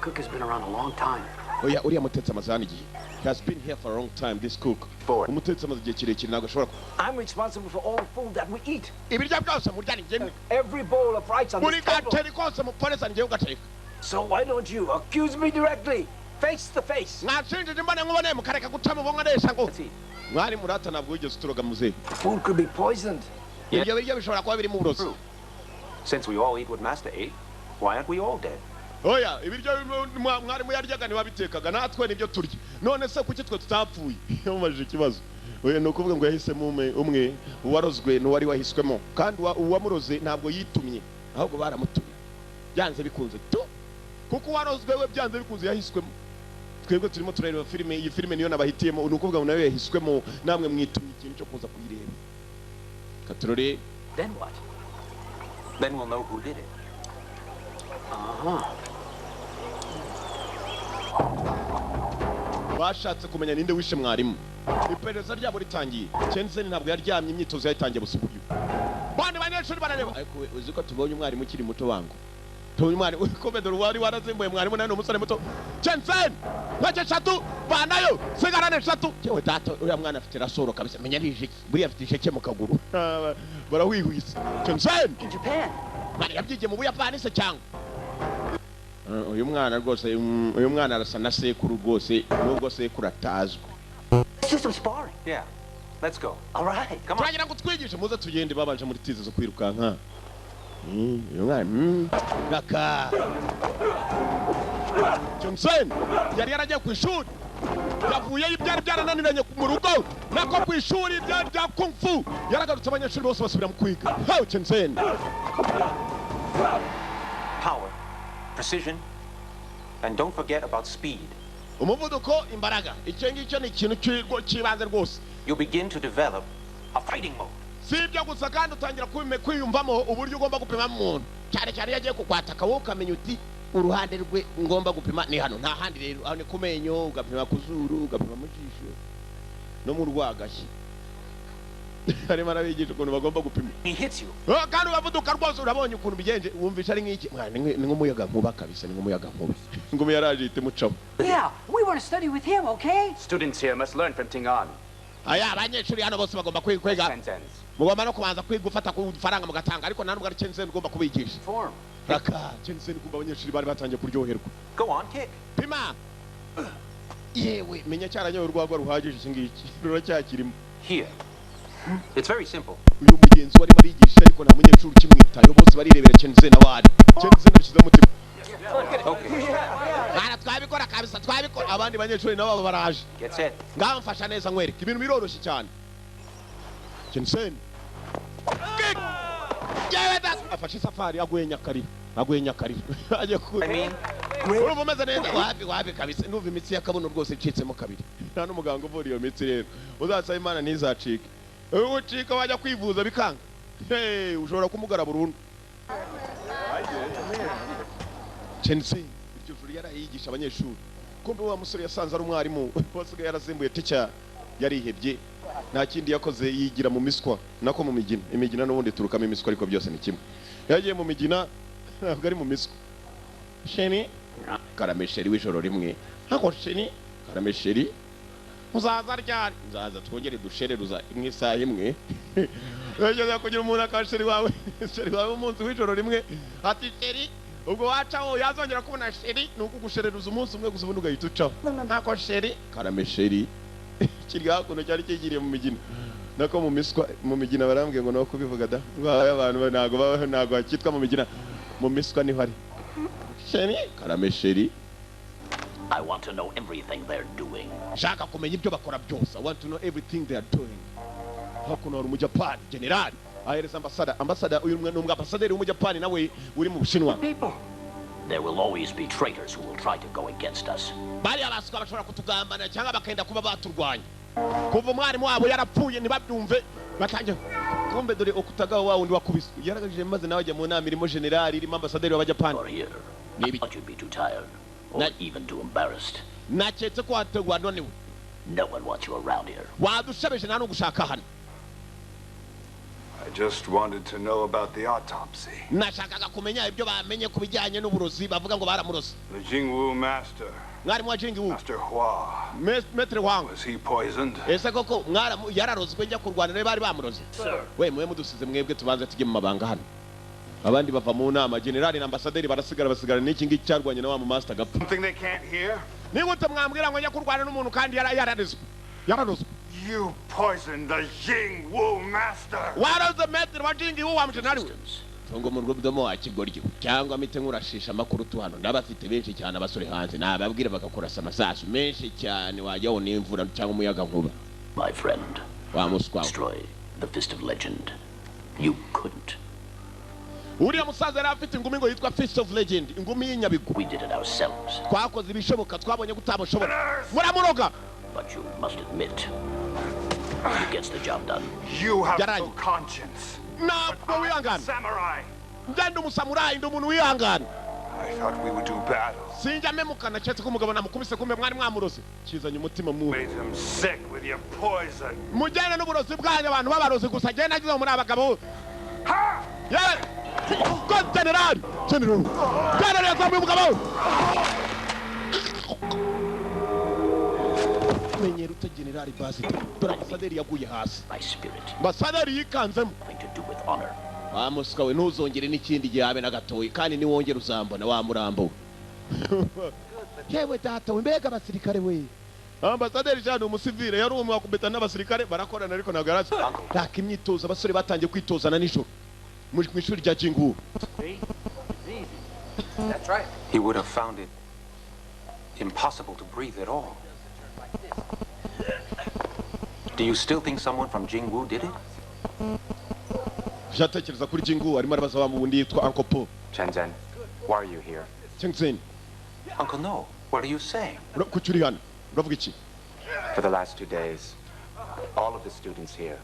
cook has been around a long time.
Oya uriya mutetsi amazana igihe. He has been here for a long time, this cook. Umutetsi amaze igihe kirekire ntabwo ashobora.
I'm responsible for all the food that we eat.
Ibiryo byose muryana njye.
Every bowl of rice on
Muri
this table.
gateri kose muporeza njye ugateka.
So why don't you accuse me directly? Face to face.
Mwashinjije mbane nkubone mukareka gutama bonganesha ngo. Mwari murata ntabwo wigeze uturoga muzehe.
Food could be poisoned.
Ibyo biryo bishobora kuba biri mu burozi.
Since we all eat what master ate, why aren't we all dead?
Oya ibiryo mwari muyaryaga ntibabitekaga natwe nibyo turya. None se kuki twe tutapfuye? Yamajije ikibazo. Oya no kuvuga ngo yahisemo umwe uwarozwe n'uwari wahiswemo kandi uwamuroze ntabwo yitumye ahubwo baramutumye. Byanze bikunze tu kuko uwarozwe we byanze bikunze yahiswemo. Twebwe turimo turareba filime iyi filime niyo nabahitiyemo ni ukuvuga ngo nawe yahiswemo namwe mwitumye ikintu cyo kuza kuyireba. Katurore.
Then what?
Then we'll know who did it.
Bashatse kumenya ninde wishe mwarimu. Iperereza ryabo ritangiye. Chensen ntabwo yaryamye imyitozo yayitangiye busubuye. Bandi banyeshuri barareba. Ariko uzi ko tubonye umwarimu ukiri muto wangu. Tubonye umwarimu ukomedoro wari warazimbuye mwarimu nane umusore muto. Chensen! Baje shatu banayo sigarane shatu. Yewe data uriya mwana afite rasoro kabisa. Menya bije buriya afite isheke mu kaguru. Barahwihwisa. Chensen!
In Japan.
Mwana yabyigiye mu Buyapani se cyangwa? Uyu mwana rwose uyu mwana arasa na sekuru rwose nubwo sekuru atazwe.
Let's do some sparring.
Yeah, let's go.
All right.
Come on.
Twagira ngo twigishe muze tugende babanje muri tizi zo kwirukanka. Uyu mwana kaka. Johnson yari yaragiye ku ishuri. Yavuye ibyari byarananiranye mu rugo nako ku ishuri bya kung fu. Yaragarutse abanyeshuri bose basubira mu kwiga. How Johnson?
Power, precision, and don't forget about speed.
Umuvuduko imbaraga. Icyo ngicyo ni ikintu cy'ibanze rwose.
You begin to develop a fighting mode.
Si ibyo gusa kandi utangira kwiyumvamo uburyo ugomba gupima umuntu. Cyane cyane yagiye kukwataka wowe ukamenya uti uruhande rwe ngomba gupima ni hano nta handi rero aho ni ku menyo ugapima ku zuru ugapima mu jisho no mu rwagashyi. Harimo arabigisha ukuntu bagomba gupima.
He hits you.
Kandi ubavuduka rwose urabonye ukuntu bigenje wumvisha ari nk'iki ni nk'umuyaga nkuba kabisa ni nk'umuyaga nkuba. Ingoma yaraje itemucaho.
Yeah, we want to study with him, okay?
Students here must learn from Tingan.
Aya abanyeshuri hano bose bagomba kwiga.
Sentence.
Mugomba no kubanza kwiga ufata ku faranga mugatanga ariko nta nubwo ari Chensen ugomba kubigisha.
Form.
Raka Chensen kumva abanyeshuri bari batangiye kuryoherwa.
Go on, kick.
Pima. Yewe menya cyaranyoye urwagwa ruhagije iki ngiki. Ruracyakirimo.
Here. It's very simple.
Uyu mugenzi wari marigisha ariko nta munyeshuri ukimwitayo bose barirebera Chensen abari. Chensen abishyize mutima.
Okay.
Bara twabikora kabisa twabikora. abandi banyeshuri nabo baraje
Get set.
ngamfasha neza nkwereka ibintu biroroshye cyane Jensen afashe safari aguye nyakarira agiye ku urumva umeze neza wapi kabisa ndumva imitsi y'akabuno rwose icitsemo kabiri nta n'umuganga uvura iyo mitsi rero uzasaba Imana ntizacike ucika wajya kwivuza bikanga ushobora kumugara burundu Jensen iryo juru yarayigisha abanyeshuri kumbe wa musore yasanze ari umwarimu wasigaye yarazimbuye tica yarihebye nta kindi yakoze yigira mu miswa nako mu migina imigina n'ubundi turukamo imiswa ariko byose ni kimwe yagiye mu migina ntabwo ari mu miswa sheni karamesheri w'ijoro rimwe hako sheni karamesheri uzaza ryari nzaza twongere dushereruza imwe isaha imwe yageze kugira umuntu akasheri wawe umunsi w'ijoro rimwe ati sheri ubwo wacaho yazongera kubona sheri nuko gushereruza umunsi umwe gusa ubundi ugahita ucaho hako sheri karamesheri kiri hakuno cyari kigiriye mu migina nako mu miswa mu migina barambwiye ngo no kubivuga da abantu ntago bakitwa mu migina mu miswa niho ari sheri karamesheri
I want to know everything they're doing.
shaka kumenya ibyo bakora byose. I want to know everything they are doing. Hakuno hari umujapani generali ahereza ambasada uyu ni umwambasaderi w'umujapani nawe uri mu Bushinwa.
There will always be traitors who will try to go against us.
Bari abaswa bashobora kutugambana cyangwa bakenda kuba baturwanya. Kuva umwarimu wabo yarapfuye ntibabyumve batangiye kumbe dore okutagaho wa wundi wakubise yaragajije maze nawe ajya mu nama irimo generali irimo ambasaderi w'abajapani.
Maybe you'd be too tired or even too embarrassed.
Naketse ko wategwa none.
No one wants you around here.
Wadushabeje nta no gushaka hano.
I just wanted to know about the autopsy.
Nashakaga kumenya ibyo bamenye kubijyanye n'uburozi bavuga ngo baramurozi.
The Jingwu master.
Mwari mwa Jingwu.
Master Hua.
Maître Huang.
Was he poisoned?
Ese koko mwara yararozwe njya kurwana ne bari bamurozi. We mwe mudusize mwebwe tubanze tujye mu mabanga hano. Abandi bava mu nama generali na ambasaderi basigara n'iki ngiki cyarwanye na wa mu master gapfa.
Something they can't hear?
Ni gute mwambwira ngo njya kurwana n'umuntu kandi yararozwe.
You poisoned the Jingwu master.
Waroze Maître wa Jingwu wa mjenali. Tungo mu rw'ubdomo akigoryo cyangwa mite nkurashisha amakuru tu hano ndabafite benshi cyane abasore hanze nababwira bagakorasa amasasu menshi cyane wajyaho n'imvura cyangwa umuyaga nkuba.
My friend, destroy the Fist of Legend. You couldn't.
Uriya musaza yari afite ingumi ngo yitwa Fist of Legend, ingumi y'inyabigu.
We did it ourselves.
Twakoze ibishoboka twabonye gutamushobora. Muramuroga.
But you must admit, he gets the job done.
You have no conscience.
Ntabwo wihangana.
Samurai.
Ndi umusamurai ndi umuntu wihangana.
I thought we would do battle.
Sinjya memukana cyetse ko umugabo namukubise kumbe mwari mwamuroze. Kizanye umutima mu.
Made him sick with your poison.
Mujyana n'uburozi bwanyu abantu babaroze gusa genda nagize muri abagabo.
Ha!
Yeah! God General! General yazamuye umugabo! Menyera ute General basi. Dore ambasaderi yaguye hasi.
My spirit.
Ambasaderi yikanzemo.
Nothing to do with honor.
Wamusika we ntuzongere n'ikindi gihe habe na gatoyi kandi niwongera uzambona wa murambo. Yewe data we mbega abasirikare we. Ambasaderi cyane umusivile yari umwe wakubeta n'abasirikare barakorana ariko nagaraza. Taka imyitozo abasore batangiye kwitozana nijoro. Mu ishuri rya Jingwu.
That's right. He would have found it impossible to breathe at all. Do you still think someone from Jingwu did it?
Jatekereza kuri Jingwu arimo arabaza wa wundi yitwa Uncle Po.
Shenzhen, why are you here?
Shenzhen.
Uncle No, what are you saying?
Kuchuri hano. Uravuga iki?
For the last 2 days, all of the students here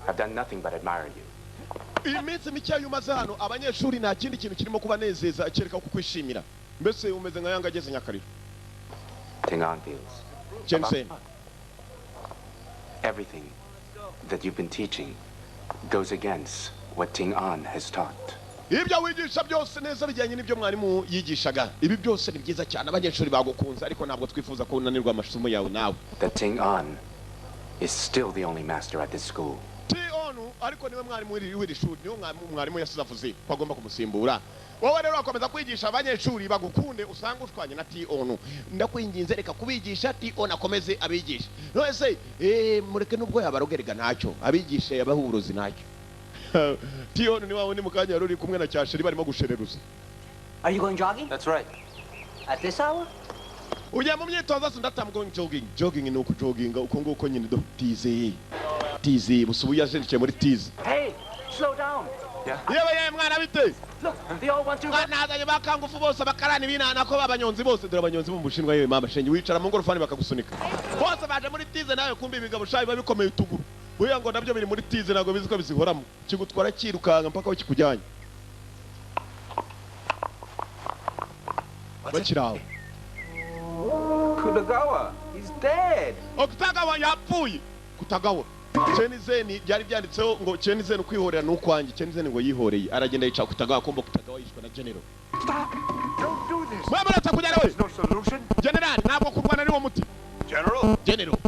have done nothing but admire you.
Iminsi mike yumaze hano abanyeshuri nta kindi kintu kirimo kubanezeza kereka kukwishimira. Mbese umeze nka Yanga ageze Nyakariro.
Tingan feels.
Jensen.
Everything that you've been teaching goes against what Tingan has taught.
Ibyo wigisha byose neza bijyanye n'ibyo mwarimu yigishaga. Ibi byose ni byiza cyane abanyeshuri bagukunze ariko ntabwo twifuza ko unanirwa amasomo yawe nawe.
That Tingan is still the only master at this school.
Ariko niwe mwarimu w'iri shuri niwe mwarimu yasizavuze ko agomba kumusimbura. Wowe rero akomeza kwigisha abanyeshuri bagukunde usanga ushwanye na T-onu. Ndakwinginze reka kubigisha T-onu akomeze abigisha. None se mureke nubwo yabarogerega ntacyo abigisha yabahuburozi ntacyo. T-onu ni wawe ni mukanya ruri kumwe na cyashiri barimo gushereruza.
Are you going jogging?
That's right.
At this hour?
ujya mu myitozo se ndatam going jogging. Jogging ni ukujoginga uko nguko nyine do tizi busubu yajendikiye muri tizi.
Hey, slow down.
Yewe mwana bite?
Look, they all want to run.
Nazanye bakangufu bose bakarani binana ko babanyonzi bose dore abanyonzi mu Bushinwa yewe mama shenge wicara mu ngorofani bakagusunika. Bose baje muri tize nawe kumbi ibigabo shayi babikomeye utuguru. Buya ngo nabyo biri muri tize nago bizi ko bizihoramo. Kigutwara kirukanga mpaka ukikujyanye. Bakiraho.
Kutagawa, he's dead.
Okutagawa yapfuye. Kutagawa. Chenizeni byari byanditseho ngo Chenizeni kwihorera n'ukwanjye. Chenizeni ngo yihoreye. Aragenda yica Kutagawa kombo Kutagawa yishwe na General.
Stop! Don't do this!
Mwemurata kujyana we.
There's no solution.
General ntabwo kurwana ni wo muti. General.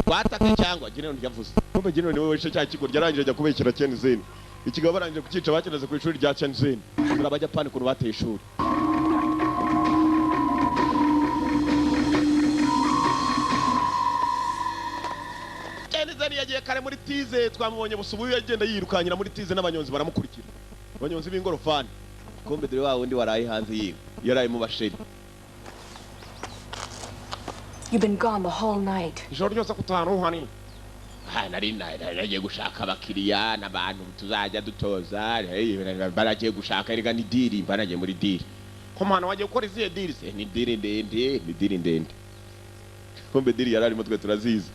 Twatake cyangwa General yavuze. Kombo General niwe wishe cya kigo ryarangije ajya kubekera Chenizeni. Ikigabo barangije kukica bakeneze ku ishuri rya Chenizeni. Muri abajapani kuno bateye ishuri. Chenizeni yagiye kare muri tize twamubonye busubu yagenda yirukanyira muri tize n'abanyonzi baramukurikira. Abanyonzi b'ingorofani. Kombe dore wa wundi waraye hanze yiwe. Yaraye mu basheri.
You've been gone the whole night.
Ijoro ryose kutanu hani. Nari nagiye gushaka abakiriya n'abantu tuzajya dutoza. Baragiye gushaka erega ni diri banagiye muri diri. Komana wagiye gukora izihe diri se? Ni diri ndende. Kombe diri yarari mutwe turazizi.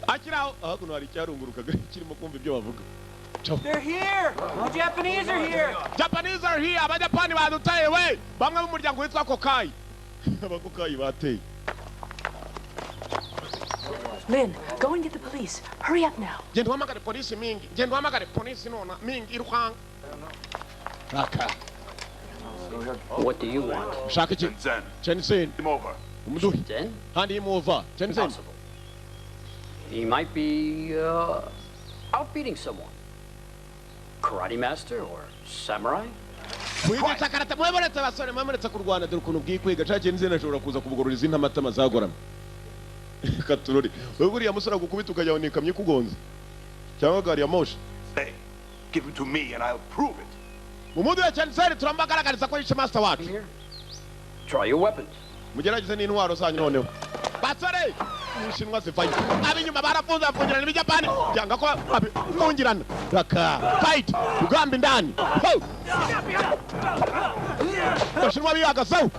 Akiraho kuno hari cyarungurukaga kirimo kumva ibyo bavuga.
They're here. The Japanese are here.
Japanese are here. Abajapani badutaye we. Bamwe mu muryango witwa Kokai. Abakokai bateye.
Lynn, go and get the police. Hurry up now.
Genda uhamagare polisi mingi. Genda uhamagare polisi nona mingi irukanga. Raka.
What do you want?
Shaka iki? Chenizeni.
Him over.
Umuduhi.
Zen?
Hand him over. Chenizeni.
Impossible. He might be outbeating someone. Karate master or samurai?
Kwigita karate mwemeretse basore mwemeretse kurwana dore ukuntu bwikwiga cha Chenizeni ashobora kuza kubugororiza intamatama zagorama. Katurori. Wewe uriya musora gukubita ukajya nikamye kugonza. Cyangwa gari ya moshi.
Hey, give him to me and I'll prove it.
Mumudu ya Chenizeni turambagaragariza ko yishe master wacu.
Try your weapons.
Mugerageze n'intwaro zanyu noneho. Basore! Nishinwa zivayo. Abinyuma barafunza afungirana n'Ibijapani. Byanga ko abifungirana. Raka. Fight. Ugamba indani. Ho! Bashinwa biyagasaho.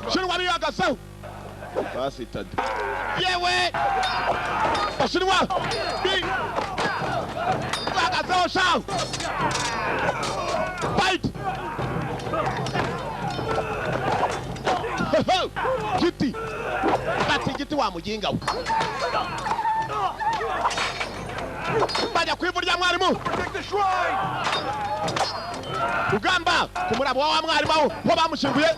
Bashinwa biyagasaho. Basi tadi. Yewe! Bashinwa! Biyagasaho shao! Fight! Giti! Bati giti wa mujinga we. Bajya kwivurya mwarimu. Ugamba kumurabo wa mwarimu aho ho bamushinguye.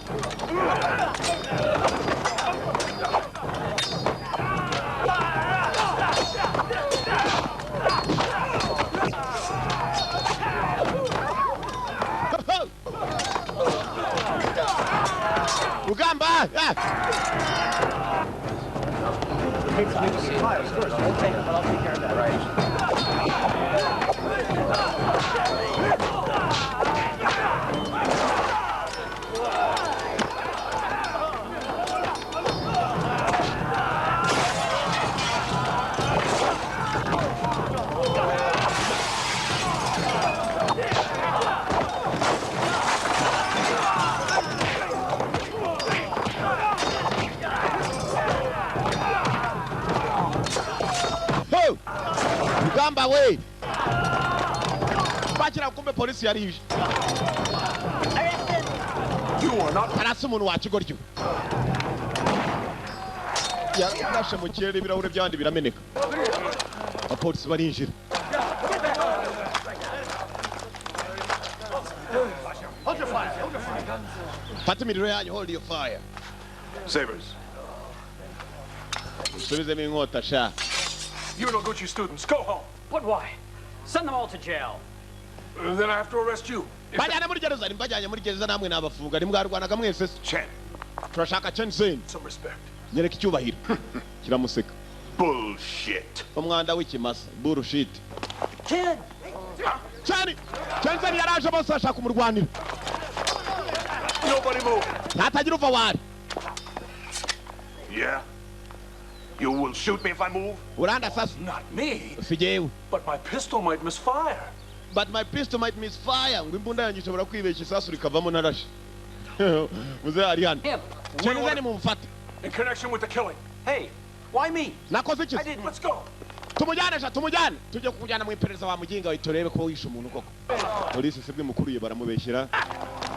Ugamba! Ugamba we! Bakira kumbe polisi yarije. Arasa umuntu wakigoryo. Yarashe mu kirere ibirahure byandi birameneka. Abapolisi barinjira.
Hold your fire.
Fata imiriro yanyu, hold your fire.
Sabers.
Subizemo inkota sha.
You Noguchi students, go home.
But why? Send them all to jail.
Then I have to arrest you.
Bajyana muri gereza, bajyanye muri gereza namwe nabafunga. Nimwarwanaga mwese.
Chen.
Turashaka Chenizeni.
Some respect.
Nyereka icyubahiro. Kiramuseka.
Bullshit.
Umwanda w'ikimasa. Bullshit.
Kid!
Chani Jensen yaraje bose ashaka kumurwanira.
Nobody move.
Natagira uva wari.
Yeah? You will shoot me if I move?
Uranda sasa.
Not me.
Sijewe.
But my pistol might misfire.
But my pistol might misfire. Ngimbunda yanjye ishobora kwibeshya isasu rikavamo narashi. Muze ari hano. Jensen mumfata.
In connection with the killing. Hey, why me?
Nakoze iki?
I didn't. Let's go.
Tumujyane sha tumujyane. Tujye kukujyana mu iperereza wa muginga we turebe ko wishe umuntu koko. Polisi sibwe mukuru ye baramubeshyira.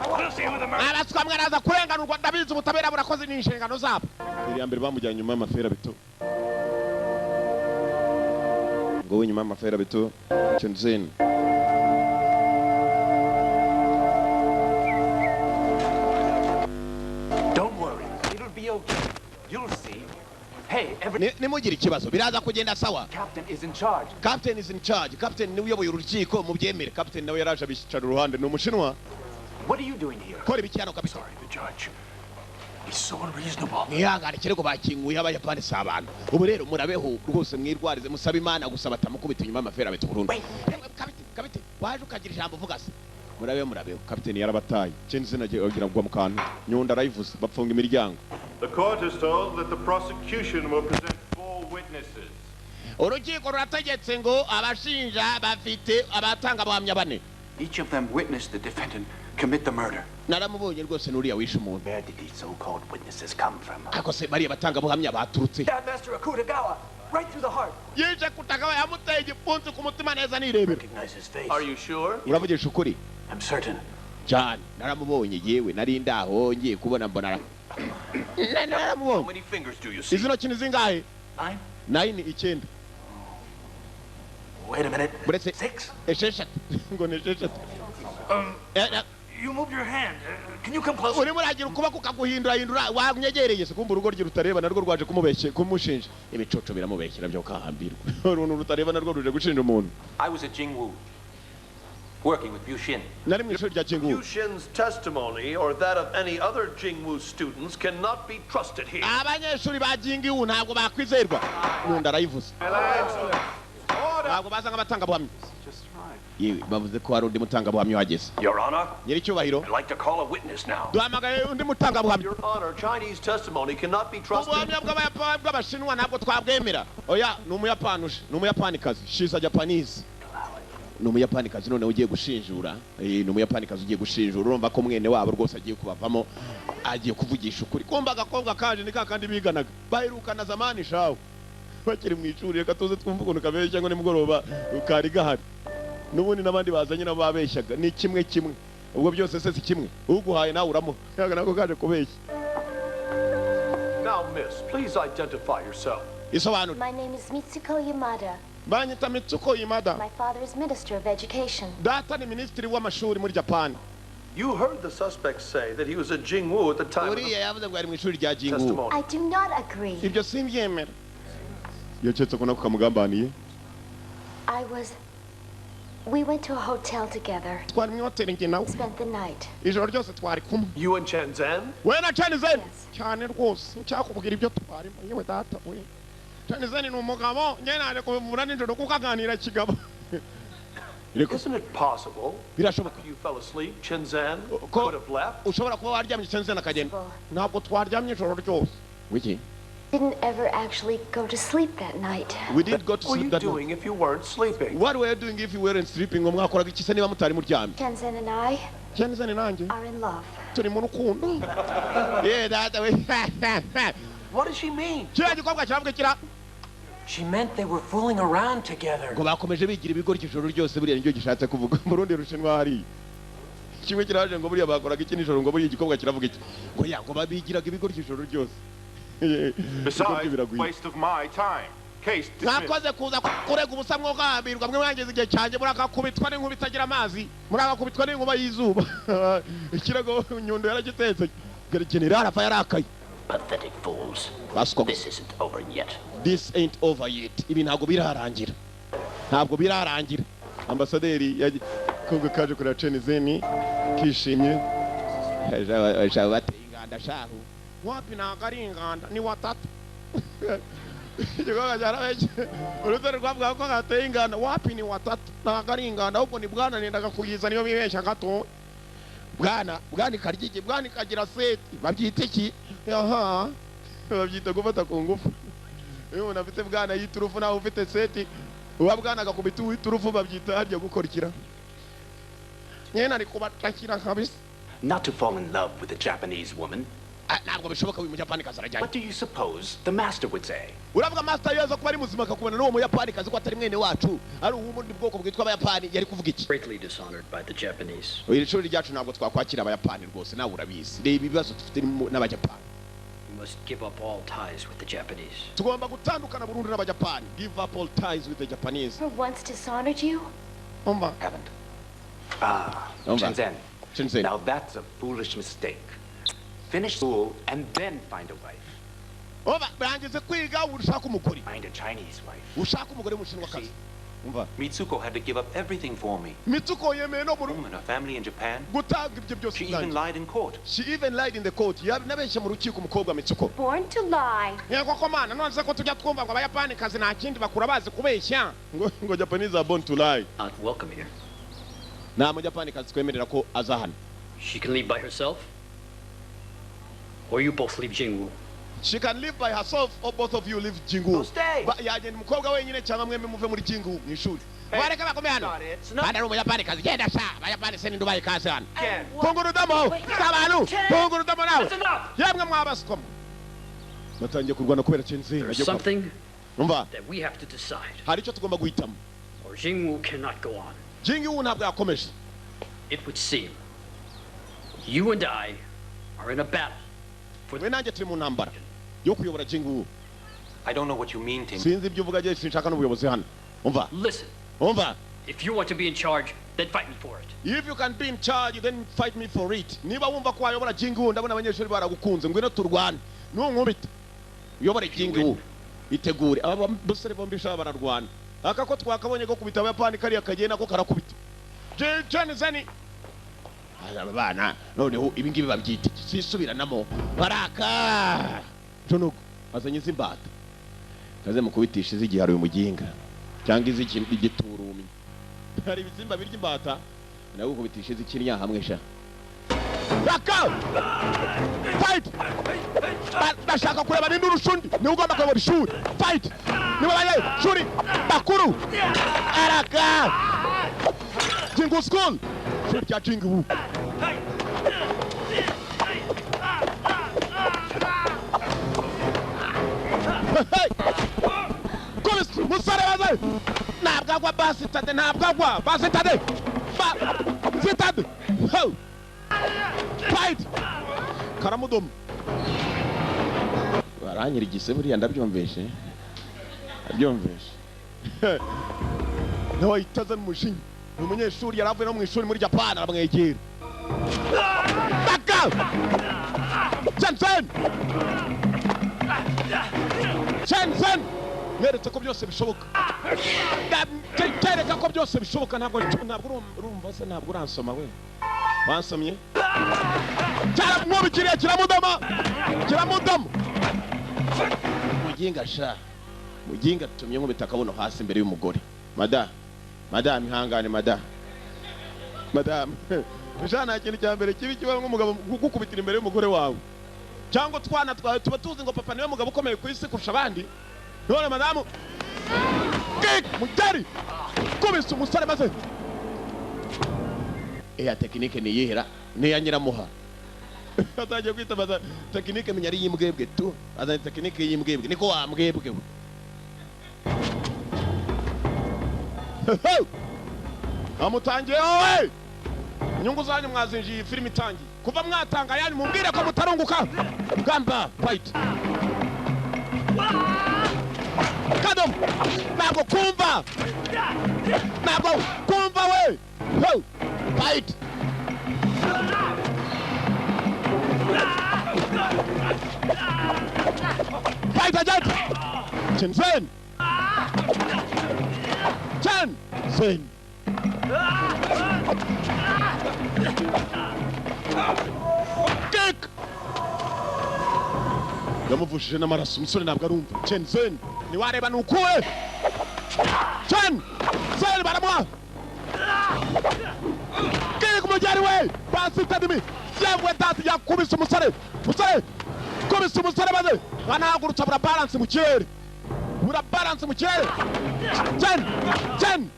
Abaswa mwaraza kurenganurwa ndabizi ubutabera burakoze n'inshingano zabo. Iri mbere bamujyanye nyuma y'amafera bito. Ngo nyuma y'amafera bito. Jensen.
Don't worry. It'll be okay. You'll see. Hey,
Nimugire ikibazo biraza kugenda sawa.
Captain is in charge.
Captain is in charge. Captain niwe uyoboye urukiko mu byemere. Captain nawe yaraje abishicara uruhande ni umushinwa.
What are you doing here?
Kora ibikiyano kabisa.
Sorry, the judge. He's so unreasonable.
Nihangane kirego bakinguye abayapani sabana. Ubu rero murabeho rwose mwirwarize musaba Imana gusaba tamukubita inyuma y'amafera betu Burundi. Kapite, waje ukagira ijambo vuga se. Murabeho. Captain yarabataye. Jensen agira gwa mukana. Nyunda arayivuze bapfunga imiryango.
The court is told that the prosecution will present 4 witnesses.
Urukiko rurategetse ngo abashinja bafite abatanga buhamya bane.
Each of them witnessed the defendant commit the murder.
Naramubonye rwose nuriya wishe umuntu.
Where did these so-called witnesses come from?
Ako se bari batanga buhamya baturutse.
That Master Akutagawa, right through the heart.
Yije kutagawa yamuteye igipfunsi ku mutima neza nirebera.
Recognize his face.
Are you sure?
Uravugisha ukuri?
I'm certain.
John, naramubonye yewe nari ndaho ngiye kubona mbona.
How many fingers do you see?
Izi ntoki ni zingahe? 9 9.
Wait a minute.
Buretse
6.
esheshatu. Ngo ni esheshatu.
You moved your hand. Can you come closer?
Urimo uragira ukuboko kaguhindura wamyegereye se kumva urugo rutareba narwo rwaje kumubeshye kumushinja. Ibicoco biramubeshyira byo kahambirwa. Uruntu rutareba narwo ruje gushinja umuntu.
I was at Jingwu, working with Yushin.
Nari mu ishuri rya Jingwu.
Yushin's testimony or that of any other Jingwu students cannot be trusted here.
Abanyeshuri ba Jingwu ntabwo bakwizerwa. Nunda arayivuze. Ntabwo baza nk'abatanga buhamya. Yewe bavuze ko hari undi mutanga buhamya wageze.
Your Honor,
Nyiri cyubahiro.
I'd like to call a witness now.
Duhamagaye undi mutanga buhamya.
Your Honor, Chinese testimony cannot be trusted.
Ubuhamya bw'abashinwa ntabwo twabwemera. Oya ni umuyapanushe ni umuyapanikazi. She's a Japanese. Ni umuyapanikazi none ugiye gushinjura. Ni umuyapanikazi ugiye gushinjura urumva ko mwene wabo rwose agiye kubavamo agiye kuvugisha ukuri. Kumba agakobwa kaje ni kakandi biganaga. Baherukana zamani shawo. Bakiri mu ishuri reka tuze twumva ukuntu kabeye cyangwa ni mugoroba ukari gahari. Nubundi nabandi bazanye nabo babeshyaga ni kimwe ubwo byose se si kimwe uguhaye nawe uramuha yaga nako kaje kubeshya.
Now miss, please identify yourself.
Isobanura.
My name is Mitsuko Yamada.
Banyita Mitsuko Yamada.
My father is Minister of Education.
Data ni ministri w'amashuri muri Japan.
You heard the suspect say that he was at Jingwu at the time of
Uriya yavuze ngo ari mu ishuri rya Jingwu.
testimony.
I do not agree.
Ibyo simbyemera. Yacetse ko nako kamugambaniye.
We went to a hotel together.
Twari mu hotel nge nawe.
Spent the night.
Ijoro ryose twari kumwe.
You and Shenzhen?
We na Shenzhen. Cyane rwose cyakubwira ibyo twarimo yewe data we. Shenzhen ni umugabo nyene ari kuvura nijoro kukaganira kigabo.
Isn't it possible
birashoboka
you fell asleep, Shenzhen could have left?
Ushobora kuba waryamye Shenzhen akagenda. Ntabwo twaryamye ijoro ryose. Wiki.
Didn't ever actually go to sleep that night.
We did go to sleep that
night. What were you doing if you weren't sleeping?
What were you doing if you weren't sleeping? Mwakoraga iki se niba mutari muryamye?
Shenzhen and I are in love.
Turi mu rukundo. Yeah, that way.
What does she mean?
Kira gikobwa kiravuga kira.
She meant they were fooling around together.
Ngo bakomeje bigira ibigori ijoro ryose buriya nicyo gishatse kuvuga. Mu rundi rushinwa hari. Kimwe kiraje ngo buriya bakoraga iki nijoro ngo buriya gikobwa kiravuga iki. Ngo ya ngo babigiraga ibigori ijoro ryose.
Besides, waste of my time. Case dismissed.
Nakoze kuza kurega ubusa mwo gahambirwa mwe mwangeze igihe cyanjye murakakubitwa n'inkuba itagira amazi murakakubitwa n'inkuba y'izuba ikirago nyundo yaragitetse general afa yarakaye.
Pathetic fools. This isn't over yet.
This ain't over yet. Ibi ntabwo birarangira. Ntabwo birarangira. Ambasaderi yaje kongo kaje kuri Shenzhen kishimye. Bateye inganda shahu. Wapi na inganda ni watatu. igikorwa cyarabeshye urutare rwavuga ko gateye inganda wapi ni watatu ntabwo ari inganda ahubwo ni bwana nendaga kuyiza niyo bibeshya gato bwana ikaryiki bwana ikagira seti babyita iki aha babyita gufata ku ngufu iyo umuntu afite bwana y'iturufu nawe ufite seti uwa bwana agakubita uw'iturufu babyita harya gukorikira nyene ari kubatakira kabisa.
Not to fall in love with a Japanese woman.
Ntabwo bishoboka uyu muyapani kazi arajyanye.
What do you suppose the master would say?
Uravuga master yaza kuba ari muzima akakubona n'uwo muyapani kazi ko atari mwene wacu ari ubundi bwoko bwitwa abayapani yari kuvuga iki?
Greatly dishonored by the Japanese.
Iri shuri ryacu ntabwo twakwakira abayapani rwose nawe urabizi. Reba ibibazo dufite n'abajapani.
We must give up all ties with the Japanese.
Tugomba gutandukana burundu n'abajapani. Give up all ties with the Japanese.
For once dishonored you?
Haven't. Shenzhen. Now that's a foolish mistake. Finish school and then find a wife. Find a Chinese wife.
Mitsuko had to give up everything for me.
Mitsuko
home and a family in Japan. She even lied in court.
She even lied in the court.
Born to lie.
Japanese are born to lie.
Not welcome here. She can leave by herself, or you both leave Jingwu.
She can live by herself, or both of you leave Jingwu.
Stay.
There's something that we have to decide. Or Jingwu cannot go on. It would seem you and I are in a battle for
I don't know what you mean, Tim.
Listen. If you want to be in charge, then fight me for it.
If you can be in charge, then fight me for it. Niba wumva ko ayobora Jingu ndabona abanyeshuri baragukunze ngwino turwane. Nunkubita. Uyobora Jingu. Itegure. Aba basore bombi shaba bararwana. Aka ko twakabonye ko kubita abayapani kari akagenda ko karakubita. Jenizani. Abana noneho ibi ngibi babyita sisubiranamo baraka. Jonugo azanye zimbata. Kaze mukubitisha izigiharo uyu muginga. Cyangwa izikintu igiturumi. Hari ibizimba birya imbata nawe ukubitisha izikinya hamwe sha. Raka! Fight! Bashaka kureba nindi urushundi ni ugomba kuyobora ishuri. Fight! Ni wabaye shuri bakuru. Araka! Jingu school. Shuri ya Jingu. Komis musare baze. Nabwagwa basitade nabwagwa basitade. Basitade. Ho. Fight. Karamudom. Baranyira igiseburiya ndabyumveshe. Ndabyumveshe. Nawe itaza mushinyi. Umunyeshuri yaravuye no mu ishuri muri Japan aramwegera. Baka! Shenzhen! Shenzhen! Neretse ko byose bishoboka. Tereka ko byose bishoboka ntabwo urumva se ntabwo uransoma we. Wansomye? Cyara mwubikiriye kiramudama. Kiramudama. Muginga sha. Muginga tumye nkubita buno hasi imbere y'umugore. Madam ihangane madam. Bishana ikintu cya mbere kibi kiba nk'umugabo gukubitira imbere y'umugore wawe. Cyangwa twana twawe tuba tuzi ngo papa niwe mugabo ukomeye ku isi kurusha abandi. None madamu. Mugari. Kubisa umusore maze. Tekinike ni yihera ni ya nyiramuha. Ataje kwita baza tekinike menya ari yimbwebwe tu. Azanye tekinike yimbwebwe niko wambwebwe. Amutangiye wowe. Inyungu zanyu mwazinjiye filime itangiye. Kuva mwatanga yani mumbwire ko mutarunguka. Gamba fight. Kadom. Ntabwo kumva. Ntabwo kumva we. Ho. Fight. Fight again. Shenzhen. Shenzhen. Kick. Yamuvushije n'amaraso umusore ntabwo arumva. Shenzhen. ni wareba nukuwe Chen baramwa kiri kumujyari we pasi tadimi yewe dati yakubise umusore kubise umusore maze banahagurutsa bura balance mu kirere Chen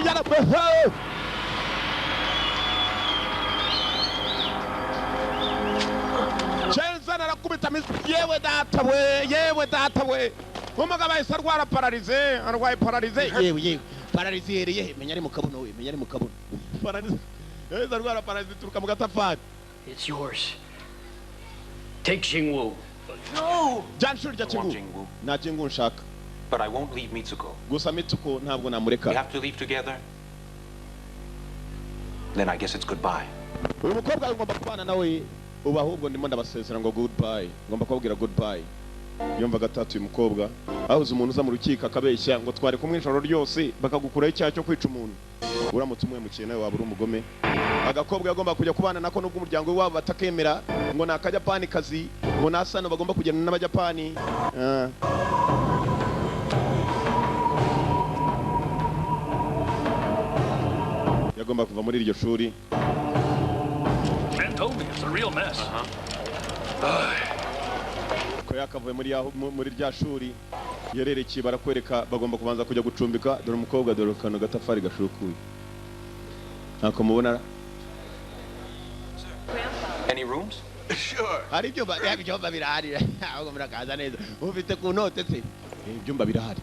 yara Chenza narakubita yewe data we umugabo ahise arwara arwaye pararize yewe pararize yereye menya ari mu kabuno pararize yahise arwara pararize ituruka mu gatafari.
It's yours. Take Jingwu.
No! Janshuri rya Jingwu. Na Jingwu nshaka.
But I won't leave Mitsuko.
Gusa Mitsuko ntabwo namureka.
We have to leave together. Then I guess it's goodbye.
Uyu mukobwa ngomba kubana nawe ubu ahubwo ndimo ndabasezera ngo goodbye. Ngomba kubabwira goodbye. Yumva gatatu uyu mukobwa ahuze umuntu uza mu rukiko akabeshya ngo twari kumwe ijoro ryose bakagukuraho icyaha cyo kwica umuntu. Uramutse umwe mu kintu waba uri umugome. Agakobwa yagomba kujya kubana nako nubwo umuryango wabo batakemera ngo nakajapani kazi ngo nasano bagomba kugenda n'abajapani. Yagomba kuva muri iryo shuri.
Man told me it's a real mess.
Ko yakavuye muri rya shuri yererekeye barakwereka bagomba kubanza kujya gucumbika dore umukobwa dore kano gatafari gashukuye. Nako mubona.
Any rooms?
Sure. Hari ibyumba birahari. Ahubwo murakaza neza. Ufite ku note se. Ibyumba birahari.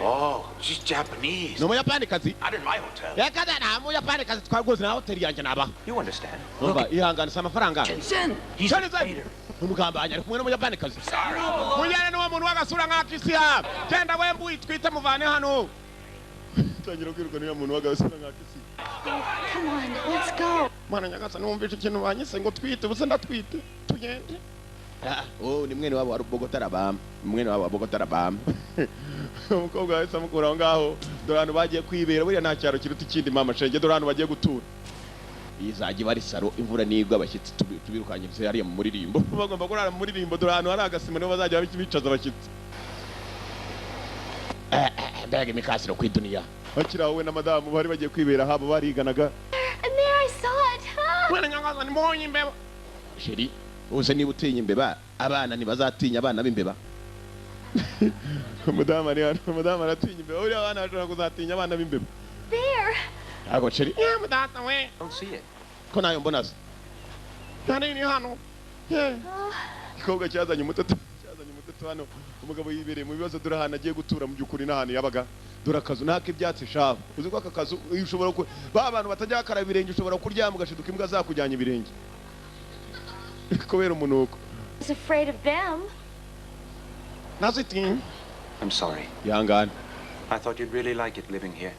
Oh, she's Japanese.
No Muyapani kazi.
Not in my hotel.
Ya kaza na Muyapani kazi twagoze na hotel yanjye naba.
You understand?
Umva ihangana sama faranga.
Jensen, he's a traitor.
Umugamba ari kumwe no Muyapani kazi. Mujyane no muntu wagasura nk'akisiya. Genda wembu itwite muvane hano. Tangira kwiruka niyo muntu wagasura nk'akisiya.
Come on, let's go.
Mana nyagasa numvise ikintu banyise ngo twite ubuse ndatwite. Tugende. Ni mwene wabo wa Bogota Rabam. Umukobwa wese amukura aho ngaho dore abantu bagiye kwibera buriya nta cyaro kiruta ikindi mama shenge dore abantu bagiye gutura. Izajye bari saro imvura nigwa abashyitsi tubirukanye bise hariya mu muririmbo bagomba kurara mu muririmbo dore abantu hari agasima nibo bazajya bicaza abashyitsi. Mbega imikasiro ku iduniya bakira wowe na madamu bari bagiye kwibera habo bariganaga.
And there I saw it.
Mwana nyagaza ni mbonye imbeba. Sheri uze niba utinya imbeba abana ntibazatinya abana b'imbeba. Madamu aratinya imbeba uriya abana bashobora kuzatinya abana b'imbeba.
There.
Ago Sheri mudata we.
Don't see it.
Ko nayo mbona se. Nani ni hano. Ikobwa cyazanye umutatu hano umugabo yibereye mu bibazo dore hano agiye gutura mu byukuri n'ahantu yabaga dore akazu naka ibyatsi shaho uzi ko aka kazu ushobora ba abantu batajya bakara ibirenge ushobora kuryama ugashiduka imbwa zakujyanye ibirenge kubera umunuko.
I was afraid of them.
Nazitin.
I'm sorry.
Yanga.
I thought you'd really like it living here.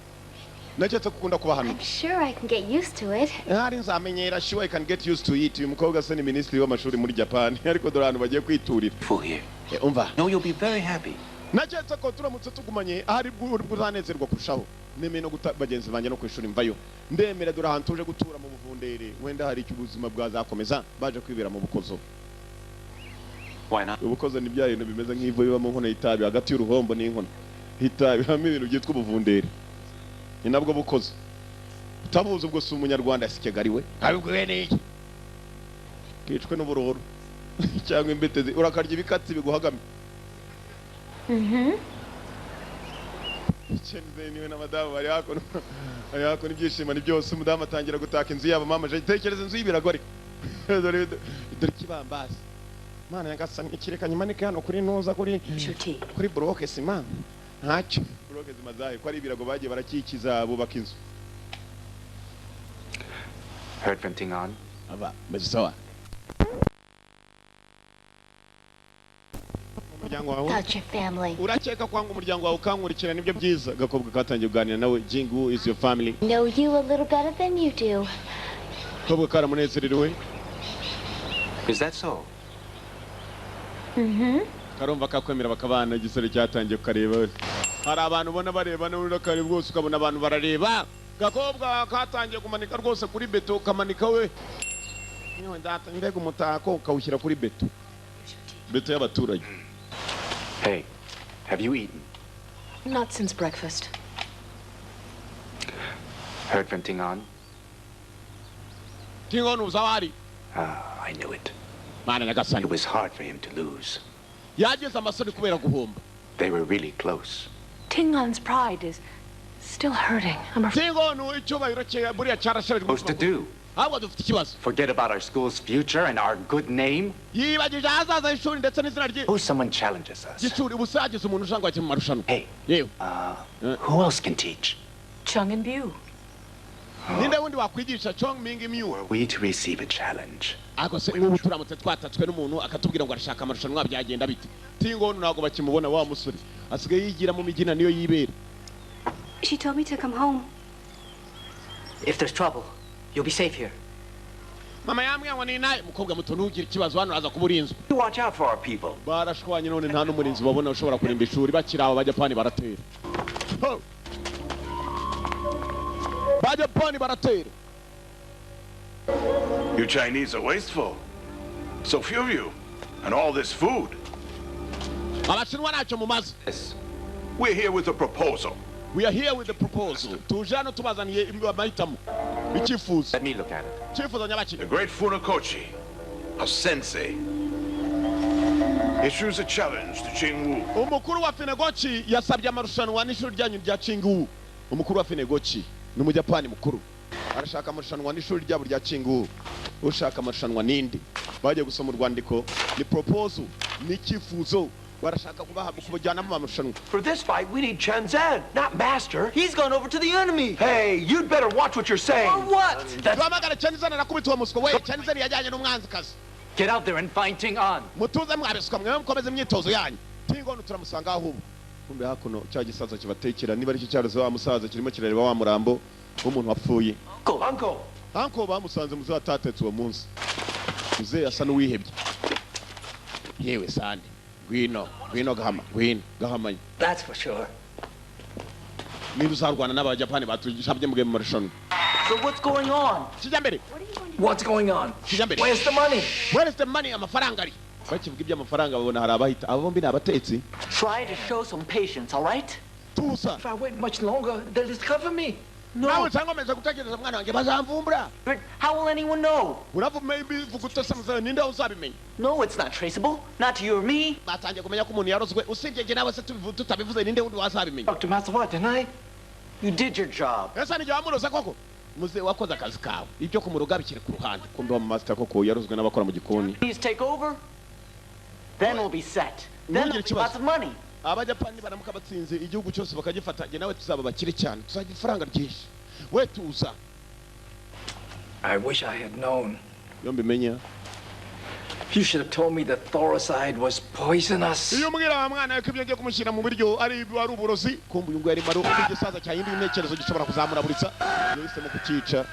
Nachetse kukunda kuba hano.
I'm sure I can get used to it.
Hari nzamenyera sure I can get used to it. Uyu mukobwa se ni ministry w'amashuri muri Japan ariko dore hano bagiye kwiturira.
Full here.
Umva.
No, you'll be very happy.
Nachetse ko turamutse tugumanye ahari bw'uzanezerwa kurushaho. Nemeye no bagenzi banjye no kwishuri mvayo. Ndemera dore ahantu tuje gutura mu buvundere wenda hari icyo ubuzima bwazakomeza baje kwibera mu bukozo.
Why not?
Ubukozo ni bya bintu bimeze nk'ivu biba mu nkono y'itabi hagati y'uruhombo n'inkono. Hitabi hamwe ibintu byitwa ubuvundere. Ni nabwo bukozo. Utabuze ubwo si umunyarwanda sikegari we. Abibwiwe n'iki? Kicwe n'uburuhoro. Cyangwa imbetezi urakarya ibikatsi biguhagame. Chenze niwe na madamu bari hakono ibyishimo ni byose umudamu atangira gutaka inzu yabo mama je tekereza inzu y'ibiragore. Dore kibambasi. Mana yagasa ikirekanye manike hano kuri ntuza kuri bloke sima. Ntacyo bloke zimazaye ko ari ibirago bagiye barakikiza bubaka inzu.
Heard from Tingan?
Aba mesawa.
About your family.
Urakeka kwanga umuryango wawe ukankurikira nibyo byiza. Gakobwa katangiye kuganira nawe. Jingu is your family.
Know you a little better than you do.
Gakobwa karamunezerewe.
Is that so?
Karumva kakwemera bakabana igisore cyatangiye kukareba. Hari abantu ubona bareba n'urundi kare rwose ukabona abantu barareba. Gakobwa katangiye kumanika rwose kuri beto kamanika we. Niyo ndata mbega umutako ukawushyira kuri beto. bete y'abaturage.
Hey, have you eaten?
Not since breakfast.
Heard from Ting An?
Ting An uzawari.
Ah, I knew it.
Mana nagasani.
It was hard for him to lose.
Yagize amasoni kubera guhomba.
They were really close.
Ting An's pride is still hurting. I'm afraid.
Ting An icyubahiro cye buriya cyarashaje.
Supposed to do?
Ahubwo dufite ikibazo.
Forget about our school's future and our good name?
Yibagije ahazaza ishuri ndetse n'izina rye.
Suppose someone challenges us.
Ishuri busagize umuntu ushangwa mu marushanwa.
Hey.
Yewe.
Who else can teach?
Chung and Bu.
Ninde wundi wakwigisha Chong Ming Myu?
Were we to receive a challenge?
Ako se ubu turamutse twatatswe n'umuntu akatubwira ngo arashaka amarushanwa byagenda bite. Ting An ntago bakimubona wa musore. Asigaye yigira mu migina niyo yibera.
She told me to come home.
If there's trouble, you'll be safe here.
Mama yambwiye ngo ni naye mukobwa muto ntugira ikibazo hano aza kuburinzwa.
Watch out for our people.
Barashwanye none nta n'umurinzi babona ushobora kurinda ishuri bakira aba bajapani baratera. Bajapani baratera.
You Chinese are wasteful. So few of you. And all this food.
Abashinwa ntacyo mumaze.
We're here with a proposal.
We are here with the proposal. Tujano tubazaniye amahitamo. Ikifuzo.
Let me look at it.
Ikifuzo nyabaki.
The great Funakoshi, a sensei, issues a challenge to Chingwu.
Umukuru wa Funakoshi yasabye amarushanwa n'ishuri ryanyu rya Chingwu. Umukuru wa Funakoshi ni umujapani mukuru. Arashaka amarushanwa n'ishuri ryabo rya Chingwu. Ushaka amarushanwa nindi. Baje gusoma urwandiko ni proposal n'ikifuzo.
For this fight, we need Chen Zhen, not Master. He's gone over to the enemy. Hey, you'd better watch what you're saying.
Or what?
Get out there and find Ting An.
Kumbe hakuno cya gisaza kibatekera niba ari cyo cyaroze wa musaza kirimo kirareba wa murambo w'umuntu wapfuye. Uncle bamusanze muzo atatetse uwo munsi. Muze asa n'uwihebye. Yewe sande. Gwino gahama.
That's for sure.
Niba uzarwana n'abajapani batujabye mu game marushanwa.
So what's going on?
What's going on? Where's the money?
Where is the money? Amafaranga ari. Bakivuga iby'amafaranga babona hari abahita. Abo bombi n'abatetsi.
Try to show some patience, all right?
Tusa.
If I wait much longer, they'll discover me.
No.
Nawe cyangomeza gutegereza mwana wanjye bazamvumbura.
How will anyone know?
Uravu maybe vuguta ninde uzabimenya.
No, it's not traceable. Not to you or me.
Batangiye kumenya ko umuntu yarozwe usibye je nawe se tutabivuze ninde wundi wazabimenya.
Dr. Matsuwa, didn't I?
You did your job.
Esa ni jamuroza koko. Muze wakoze akazi kawe. Ibyo kumuruga bikire ku ruhande. Kumbe wa master koko yarozwe n'abakora mu gikoni.
Please take over. Then we'll be set. Then we'll be lots of money.
Abajapani baramuka batsinze igihugu cyose bakagifata je nawe tuzaba bakire cyane. Tuzagira ifaranga ryinshi. We tuza.
I wish I had known.
Yombi menya.
You should have told me that thoracide was poisonous.
Iyo mbwira mwana yuko ibyo ngiye kumushyira mu biryo ari uburozi kumbe uyu ngo yari maro igisaza cya yindi intekerezo gishobora kuzamura buritsa yahisemo kukica.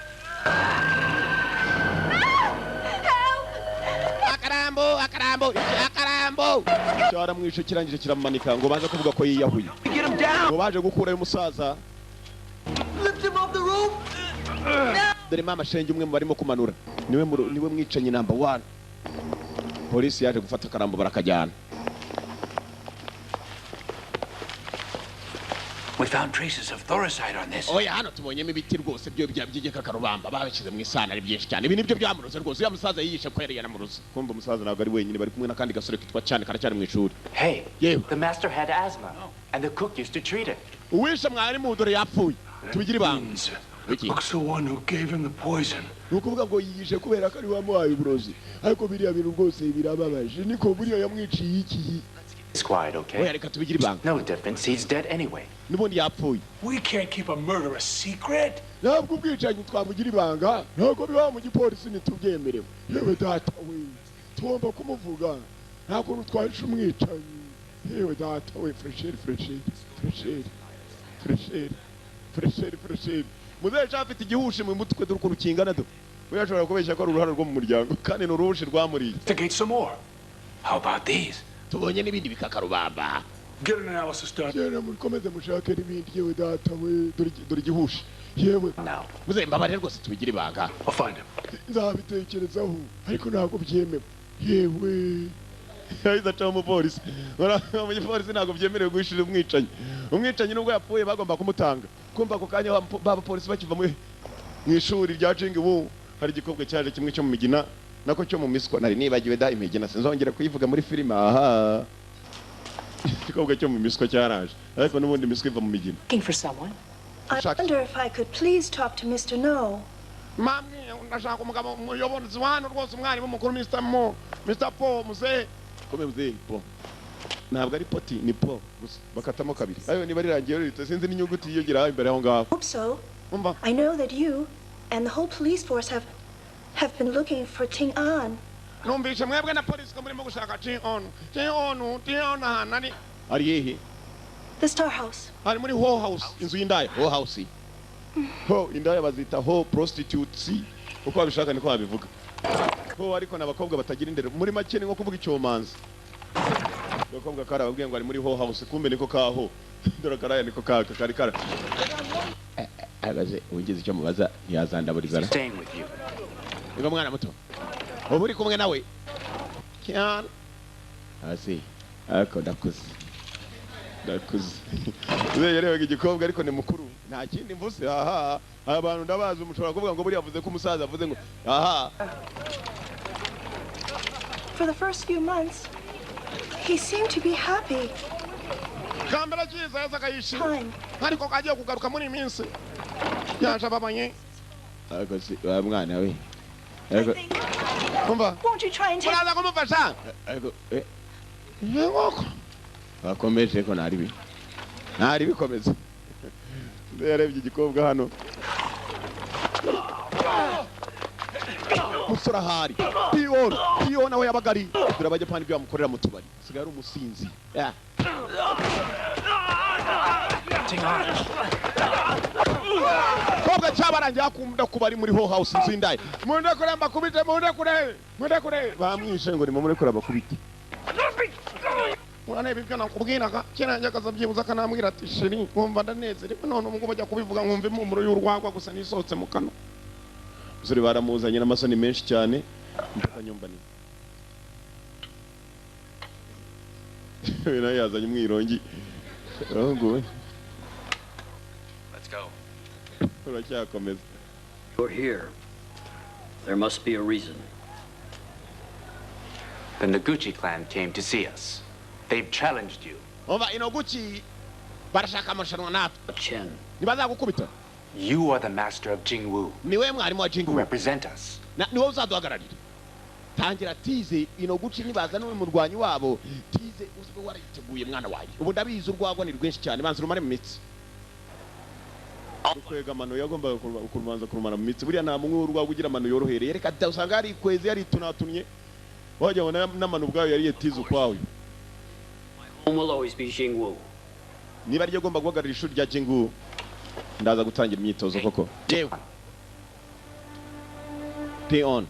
Akarambo cyara mwisho kirangije kiramumanika ngo baje kuvuga ko yiyahuye ngo baje gukura uyu musaza.
Lift him off the roof.
Dore mama shenge umwe mu barimo kumanura niwe mwicanyi number 1. Polisi yaje gufata Akarambo barakajyana.
We found traces of thoracide on this.
Oya hano tubonyemo ibiti rwose byo byigeka karubamba babishyize mu isana ari byinshi cyane. Ibi nibyo byamuroze rwose. Uya musaza yiyishe ko yari yaramuroze. Kumbe umusaza ntabwo ari wenyine bari kumwe n'akandi gasore kitwa cyane karacyari mu ishuri.
Hey, the master had asthma and the cook used to treat it.
Uwishe mwari mu dore yapfuye. Tubigira ibanga.
Looks the one who gave him the poison.
Nukuvuga ngo yiyishe kubera ko ari wamuhaye uburozi. Ariko biriya bintu rwose birababaje. Niko buriya yamwiciye iki?
It's quiet, okay? No difference. He's dead anyway.
We can't keep a murder a secret.
Ntabwo ubwicanyi twamugira ibanga. Ntabwo biba mu gipolisi ntitubyemerewe. Yewe data we. Tugomba kumuvuga. Ntabwo twahishe umwicanyi. Yewe data we fresheri. Muzehe afite igihushi mu mutwe dore ukuntu kingana do. We ashobora kubeshya ko ari uruhare rwo mu muryango kandi ni uruhushi rwamuriye.
Investigate some more. How about these?
Tubonye n'ibindi bikakarubamba.
Get an analysis done.
Yena mukomeze mushake n'ibindi yewe data we dore igihushi. Yewe. Muzehe mbabarire rwose tubigira ibanga.
I'll find him.
Nzabitekerezaho ariko ntabwo byemewe. Yewe. yahise acaho umupolisi umupolisi ntabwo byemerewe guhishira umwicanyi nubwo yapfuye bagomba kumutanga kumva ako kanya b'abapolisi bakiva mu ishuri rya Jingwu hari igikobwa cyaje kimwe cyo mu migina nako cyo mu miswa nari nibagiwe da imigina sinzongera kuyivuga muri filime aha igikobwa cyo mu miswa cyaraje ariko n'ubundi miswa iva mu migina.
Looking for someone?
I wonder if I could please talk to Mr. No.
Mami, ndashaka umugabo muyobozi wano rwose umwarimu mukuru Mr. Paul muze. Kome muze Paul. Ntabwo ari poti ni Paul gusa bakatamo kabiri. Ayo niba rirangiye rito sinzi n'inyuguti yiyogira imbere aho ngaho.
Hope so. I know that you and the whole police force have been looking for Ting An.
Numvise mwebwe na police ko murimo gushaka Ting On nani? Ari hehe?
The Star House.
Ari muri Ho House, inzu y'indaya, Ho House. Ho indaya bazita Ho prostitutes. Uko abishaka niko babivuga. Ho ariko nabakobwa batagira indero. Muri make ni nko kuvuga icyomanzi. Abakobwa karababwiye ngo ari muri Ho House, kumbe niko kaho. Dora karaya niko kari kara. Agaze ugeze icyo mubaza ntiyazandaburizana.
Staying with you.
Ngo mwana muto. Ubu uri kumwe nawe. Kian. Asi. Ako dakuze. Yarebaga igikobwa ariko ni mukuru nta kindi mvuse aha abantu ndabazi umushobora kuvuga ngo buriya avuze ko umusaza avuze ngo aha.
For the first few months he seemed to be happy.
Kambera cyiza yazaga yishimye ariko kagiye kugaruka muri minsi yaje babanye ariko si mwana we kumva
won't you try and take
uraza kumufasha ariko ngoko bakomeje ko ntari bikomeza yarebye igikobwa hano musora hari pion aho yabagari dura bajapani byo bamukorera mu tubari sigaye ari umusinzi kobwa cyabarangiye akunda kuba ari muri Ho House nzindaye munde kure mbakubite munde kure bamwishe ngo ni mu muri kure bakubite Mwana bibyo nakubwiraga kiranje akazabyibuza kanambwira ati sheri nkumva ndanezerewe none umugabo ajya kubivuga nkumva impumuro y'urwagwa gusa nisohotse mu kanwa. Zuri baramuzanye n'amasoni menshi cyane mpaka nyumba ni. Bina yazanye umwirongi. Ahubwo.
Let's go.
Uracyakomeza.
You're here. There must be a reason.
The Noguchi clan came to see us. They've challenged you.
Ova Inoguchi barashaka amashanwa natwe.
Chen.
Nibazagukubita.
You are the master of Jingwu.
Niwe mwarimu wa Jingwu.
Represent us.
Niwe uzaduhagararira. Tangira tize Inoguchi nibaza n'uwe murwanyi wabo. Tize uzwe wariteguye mwana wawe. Ubu ndabizi urwagwa ni rwinshi cyane banze rumare mu mitsi. Ukwega mano yagomba kurumanza kurumana mu mitsi. Buriya nta mumwe urwagwa ugira mano yorohereye. Reka usanga ari kwezi yari tunatumye. Wajya bona n'amano ubwayo yari yetize ukwawe.
Will always be Jingwu.
Niba ryo gomba guhagarira ishuri rya Jingwu ndaza gutangira imyitozo koko. Jewe. Pion.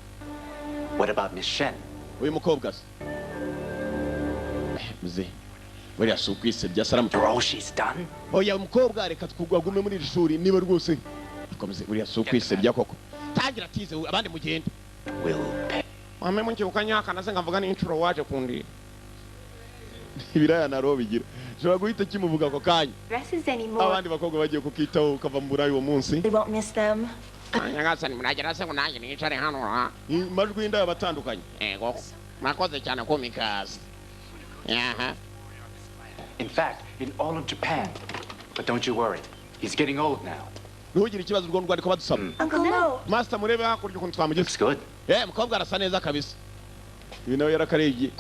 What about Miss Shen?
Uyu mukobwa se. Muze. Buriya sukwise bya salamu.
Bro, she's done.
Oya umukobwa reka twugwagume muri iri shuri niba rwose. Akomeze buriya sukwise bya koko. Tangira tize abandi mugende.
Will pay.
Mame munki ukanyaka naze ngavuga ni inshuro waje kundi. Ibiraya na roho bigira shobora guhita kimuvuga ako kanya abandi bakobwa bagiye kukitaho ukava mu burayi uwo munsi
we won't miss them.
Nyagasani muragera se ngo nanjye nicare hano amajwi y'indaya batandukanye yego mwakoze cyane komikazi yaha.
In fact, in all of Japan. But don't you worry, he's getting old now.
Ntugire ikibazo urwo ndwari ko badusaba.
Uncle No.
Master murebe hakurya ukuntu twamugeze.
Looks good.
Mukobwa arasa neza kabisa. Ibi nawe yarakarebye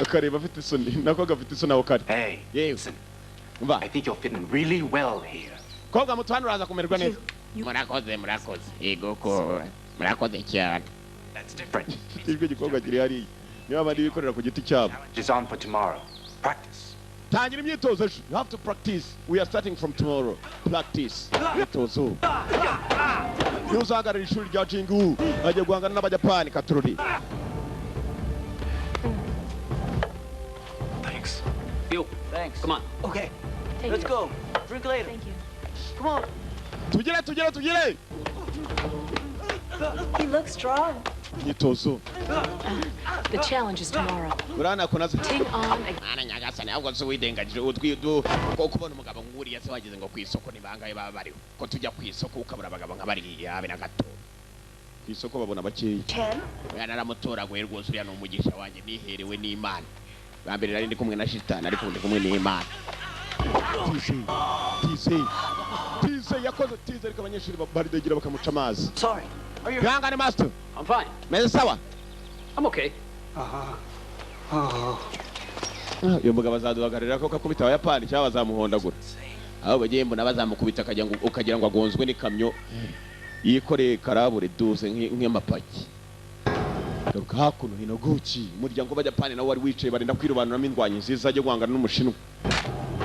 akareba afite isoni nako gafite isoni aho kare.
Hey, listen. I think you'll fit in really well here.
Kobwa mutwana uraza kumererwa neza. Murakoze. Yego ko. Murakoze cyane.
That's different.
Ijwi gikobwa kiri hari. Niba abandi bikorera ku giti cyabo.
It's on for tomorrow. Practice.
Tangira imyitozo. You have to practice. We are starting from tomorrow. Practice. Imyitozo. Yuzagarira ishuri rya Jingwu ajya guhangana n'abajapani katururi.
Thanks. You. Thanks. Come on.
Okay. Let's go. Drink later.
Thank you.
Come on.
Tugire.
He looks strong.
imyitozo.
The challenge is tomorrow.
Urana kunaza.
Ting on.
Ana nyagasani ahubwo se widengagije utwidu ko kubona umugabo nguriya se wagize ngo kwisoko nibangaye baba bari ko tujya kwisoko ukabura abagabo nk'abari yabe na gato. Kwisoko babona bakeyi. Yana naramutora gwe rwose uriya no umugisha wanjye niherewe n'Imana. Bambere nari ndi kumwe na shitani ariko ndi kumwe n'Imana. Tise yakoze tize ariko abanyeshuri baridegera bakamuca amazi.
Sorry. Are you?
Yanga ni master.
I'm fine.
Meze sawa?
I'm okay.
Uyu mugabo azaduhagararira ko kakubita abayapani cyangwa bazamuhondagura. Aho bagiye mbona bazamukubita ukagira ngo agonzwe n'ikamyo yikoreye karabure duze nk'amapaki. Garuka hakuno hinoguchi umuryango w'Abajapani nawo wari wicaye barinda kwirobanuramo indwanyi nziza ajye guhangana n'umushinwa.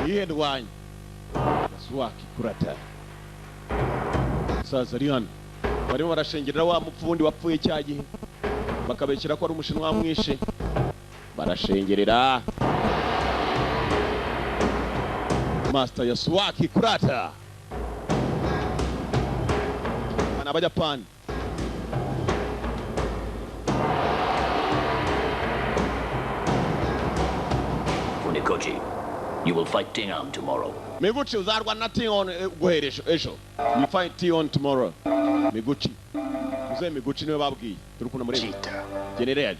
Iye ndwanyi. Yasuaki kurata. Sasa Rihan barimo barashengerera wa mupfundi wapfuye cyagihe bakabekera ko ari umushinwa wamwishe. Barashengerera. Master Yasuaki kurata. Bana Abajapani.
Funikoji, you will fight Ting-on tomorrow.
Miguchi uzarwa na Ting-on guheresho esho. You fight Ting-on tomorrow. Miguchi. Uze Miguchi niwe babwiye. Turi kuna muri. General.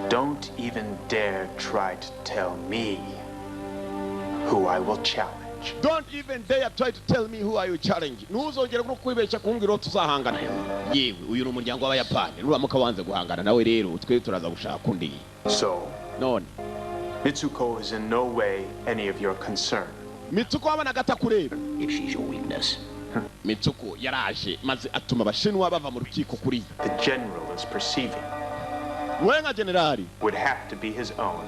Don't even dare try to tell me who I will challenge.
Don't even dare try to tell me who I will challenge. Ntuzongere no kwibeshya kumbwira tuzahangana. Yewe uyu n'umuryango w'Abayapani. Nuramuka wanze guhangana nawe rero twe turaza gushaka undi.
So,
none
Mitsuko is in no way any of your concern.
Mitsuko abana gata kureba.
If she's your weakness.
Mitsuko yaraje maze atuma abashinwa bava mu rukiko kuri.
The general is perceiving.
Wenga generali
would have to be his own.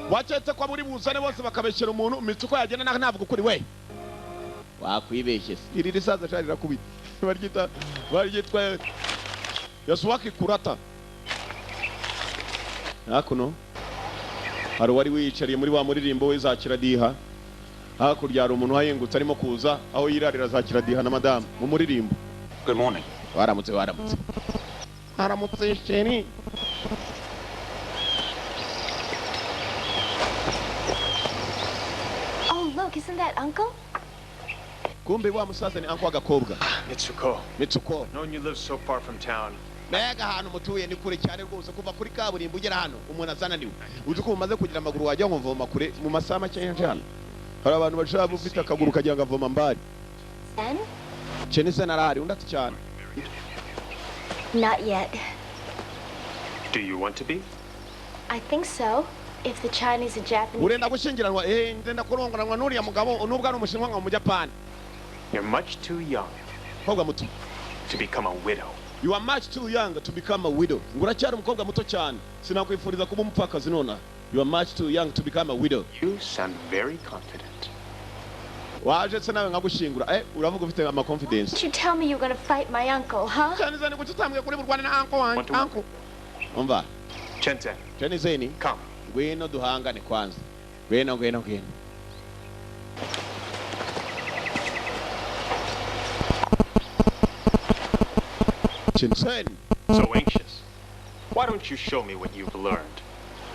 Wachetse kwa muri buzane bose bakabeshyera umuntu Mitsuko yagenda navuga kuri we. Wakwibeshye. Iri risaza cyari rakubita. Baryitwa Yasuaki kurata. Hakuno hari wari wiyicariye muri wa muririmbo we zakira diha. Hakurya hari umuntu hayengutse arimo kuza aho yirarira zakira diha na madame mu muririmbo.
Good morning.
Waramutse. Haramutse sheni.
Oh, look, isn't that Uncle?
Kumbe wa musaza ni uncle Agakobwa.
Mitsuko. Knowing you live so far from town.
Mbega hano mutuye ni kure cyane rwose kuva kuri kaburimbo ugera hano umuntu azana niwe. Uzi ko umaze kugira amaguru wajya ngo mvoma kure mu masaha make y'ijana. Hari abantu bashaka bufite akaguru kagira ngo avoma mbari. Chenise narari undati cyane.
Not yet.
Do you want to be?
I think so. If the Chinese and Japanese...
Urenda gushingiranwa ndenda kurongoranwa n'uriya mugabo nubwo ari umushinwa nka mu Japan.
You're much too young to become a widow.
You are much too young to become a widow. Nguracyari umukobwa muto cyane. Sinakwifuriza kuba umupfakazi nona. You are much too young to become a widow.
You sound very confident.
Waje se nawe ngagushingura. Uravuga ufite ama confidence.
Did you tell me you're going to fight my uncle, huh?
Chenizeni kututamwe kuri burwana na uncle wanjye. Uncle. Umva. Chenizeni.
Come.
Ngwino duhangane kwanza. Ngwino. Chenizeni.
So anxious. Why don't you show me what you've learned?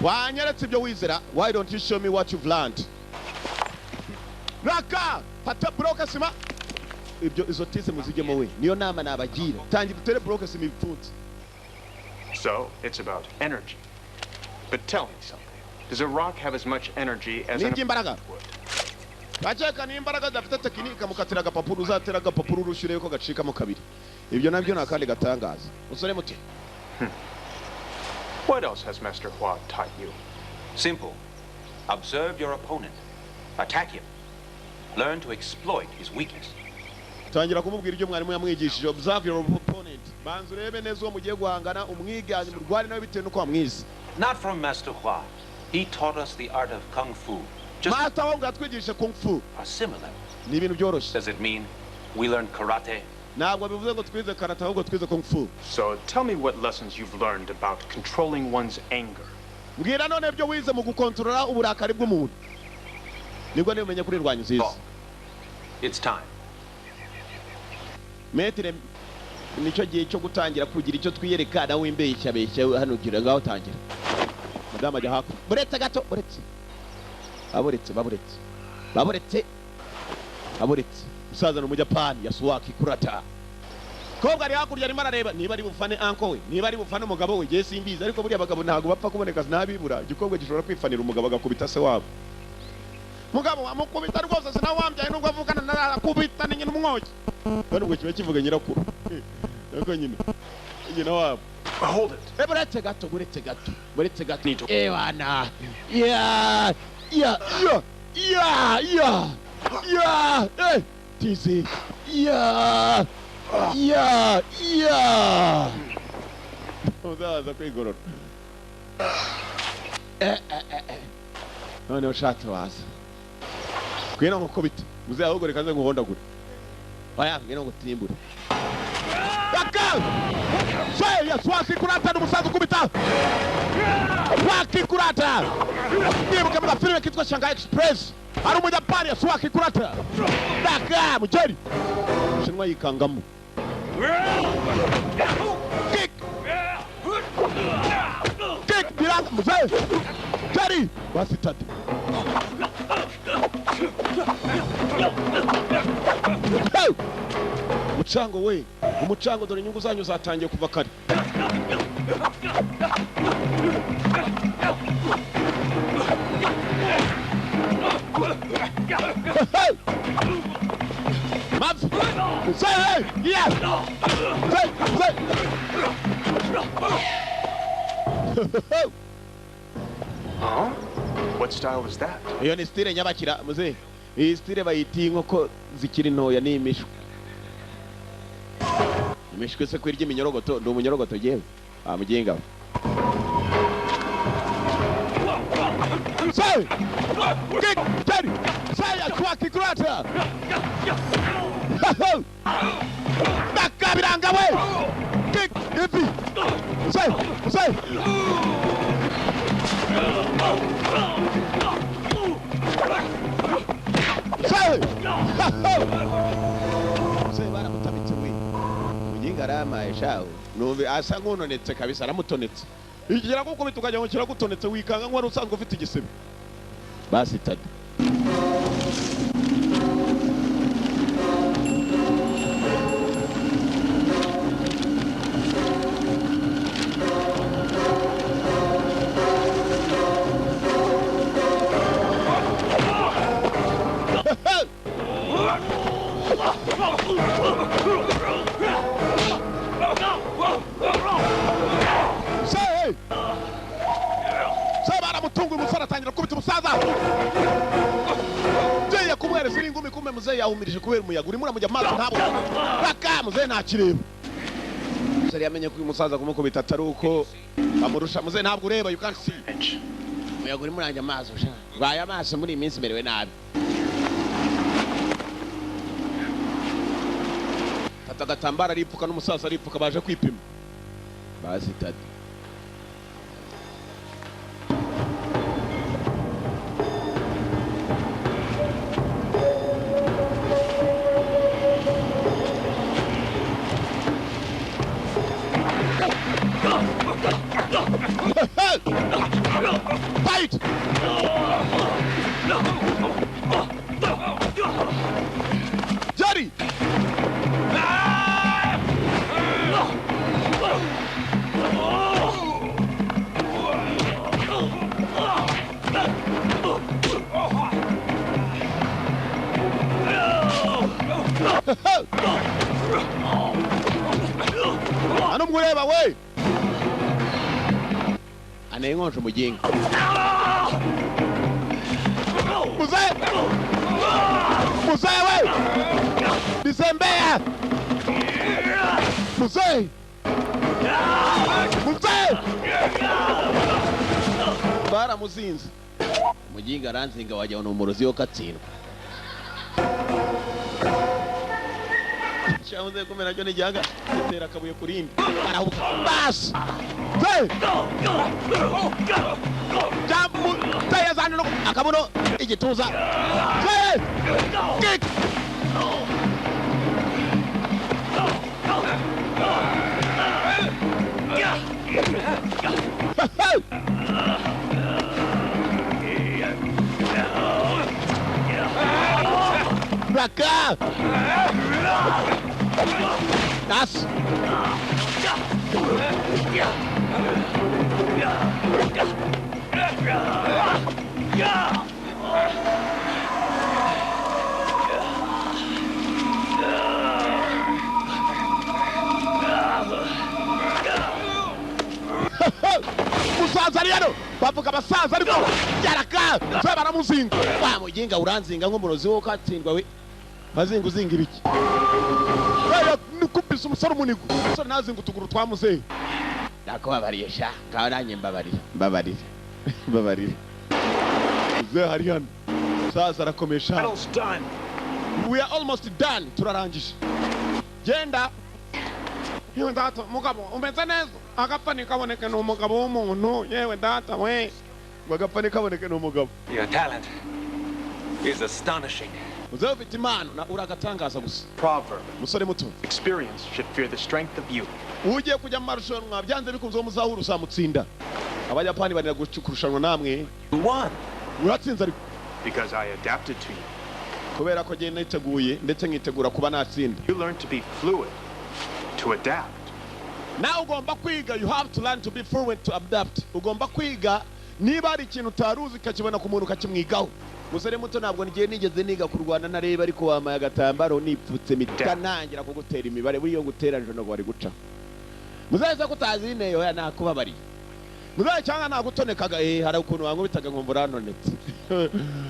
Wanyeretse ibyo wizera. Why don't you show me what you've learned? Raka! Hata broka sima. Ibyo izo tise muzigemo we. Niyo nama nabagira. Tangi dutere broka sima ibipfunsi.
So, it's about energy. But tell me something. Does a rock have as much energy as an
imbaraga? Bacheka ni imbaraga dafite tekinika mukatira agapapuro uzatera agapapuro urushire ko gacika mu kabiri. Ibyo nabyo nakandi gatangaza. Usore muti.
What else has Master Hua taught you?
Simple. Observe your opponent. Attack him. Learn to exploit his weakness.
Tangira kumubwira ibyo mwarimu yamwigishije. Observe your opponent. Banzu rebe neza uwo mugiye guhangana umwiganye mu rwari nawe bitewe nuko wamwize.
Not from Master Hua. He taught us the art of kung fu.
Master Hua ngatwigisha kung fu.
Are similar.
Ni ibintu byoroshye.
Does it mean we learn karate?
Ntabwo bivuze ngo twize karate ahubwo twize kung fu.
So tell me what lessons you've learned about controlling one's anger.
Mbwira none ibyo wize mu gukontorora uburakari bw'umuntu. Nibwo nimenye kuri rwanyu nziza.
It's time.
Metre nicyo gihe cyo gutangira kugira icyo twiyereka nawe imbeshya beshya hano gira ngaho tangira madama ajya haku buretse gato baburetse musaza n'umujapani Yasuaki Kurata kobwa ari hakurya arimo arareba niba ari bufane anko we niba ari bufane umugabo we giye simbizi ariko buriya abagabo ntago bapfa kuboneka nabibura igikobwa gishobora kwifanira umugabo agakubita se wabo mugabo amukubita rwose sinawambyaye nubwo avukana narakubita ni nyina umwoki bano ngo kiba kivuga nyirakuru nako nyina wabo
hold it
buretse gato ewana tizi uzaza kwigorora none ushatse waza kwina nkukubita muze ahubwo reka nze nguhondagure oya ngino ngutimbure baka Yasuaki Kurata n'umusaza ukubita Yasuaki Kurata nibuka mu filime kitwa Shanghai Express ari umujapani Yasuaki Kurata baka mujeri shinwa yikangamo kick biranga muzee jeri wasitade umucango we umucango dore inyungu zanyu zatangiye kuva kare
Huh? What style was that?
Iyo ni style nyabakira muze iyi style bayita inkoko zikiri ntoya ni imishwi se kwirya iminyorogoto ndo umunyorogoto yewe amugenga say kick Jerry say Yasuaki Kurata bakabiranga we kick ivi say baramutamitse we muginga aramaye shaho numve asa nkunonetse kabisa aramutonetse igira gukubita ukajya ngo kiragutonetse wikanga nk'wari usanzwe ufite igisebe basitade baramutunga umusore atangira kubita umusaza jya kumwereza ingumi kumbe muzehe yahumirije kubera umuyaga urimo uramujya amaso ntabo baka muzehe ntakireba umusore yamenye ko uyu musaza kumukubita atari uko amurusha muzehe ntabwo ureba you can't see umuyaga urimo uranja amaso rwaye amaso muri iyi minsi merewe nabi fata agatambaro aripfuka n'umusaza aripfuka baje kwipima basitade Fight! Jerry! Ano mureba we! Anengonje umuginga. Muzehe! Muzehe we! Disembea! Muzehe! Muzehe! Baramuzinze. Umuginga aranzinga wajya no umurozi yo katsindwa. Cyavuze ko mera cyo ni Yanga gitera akabuye kurindi. Arahuka. Bas! Hey! Jamu tayazana no akabuno igituza. Hey! Kick! Yaraka! That's... Musaza rero bavuga abasaza ariko yaraka so baramuzinga bamuginga uranzinga nk'umurozi wo katsindwa we bazinga uzinga ibiki rero nikubisa umusore umunigo umusore nazinga utuguru twamuzehe nakubabariye sha ngaho nanjye mbabarire ze hari hano sasa arakomesha we are almost done turarangije genda yewe data mugabo umeze neza agapani kaboneke n'umugabo w'umuntu yewe data we agapani kaboneke n'umugabo.
Your talent is astonishing.
Uzafite impano na uragatangaza gusa.
Proverb.
Musore muto.
Experience should fear the strength of youth.
Ugiye kujya mu marushanwa byanze bikunze wo muzahura uzamutsinda. Abayapani barira kurushanwa namwe.
One.
Uratsinze ariko.
Because I adapted to you.
Kubera ko genda niteguye ndetse nkitegura kuba natsinda.
You learn to be fluid, to adapt.
Now ugomba kwiga, you have to learn to be fluent, to adapt. Ugomba kwiga niba ari ikintu utaruzi ukakibona ku muntu ukakimwigaho. Musore muto ntabwo ngiye nigeze niga kurwana na reba ariko wamaye agatambaro nipfutse mitanangira kugutera imibare buriyo gutera njono bari guca. Muzaza kutazi neyo ya nakubabari. Muzaza cyangwa nagutonekaga hari ukuntu wango bitaga nkomvura nonetse.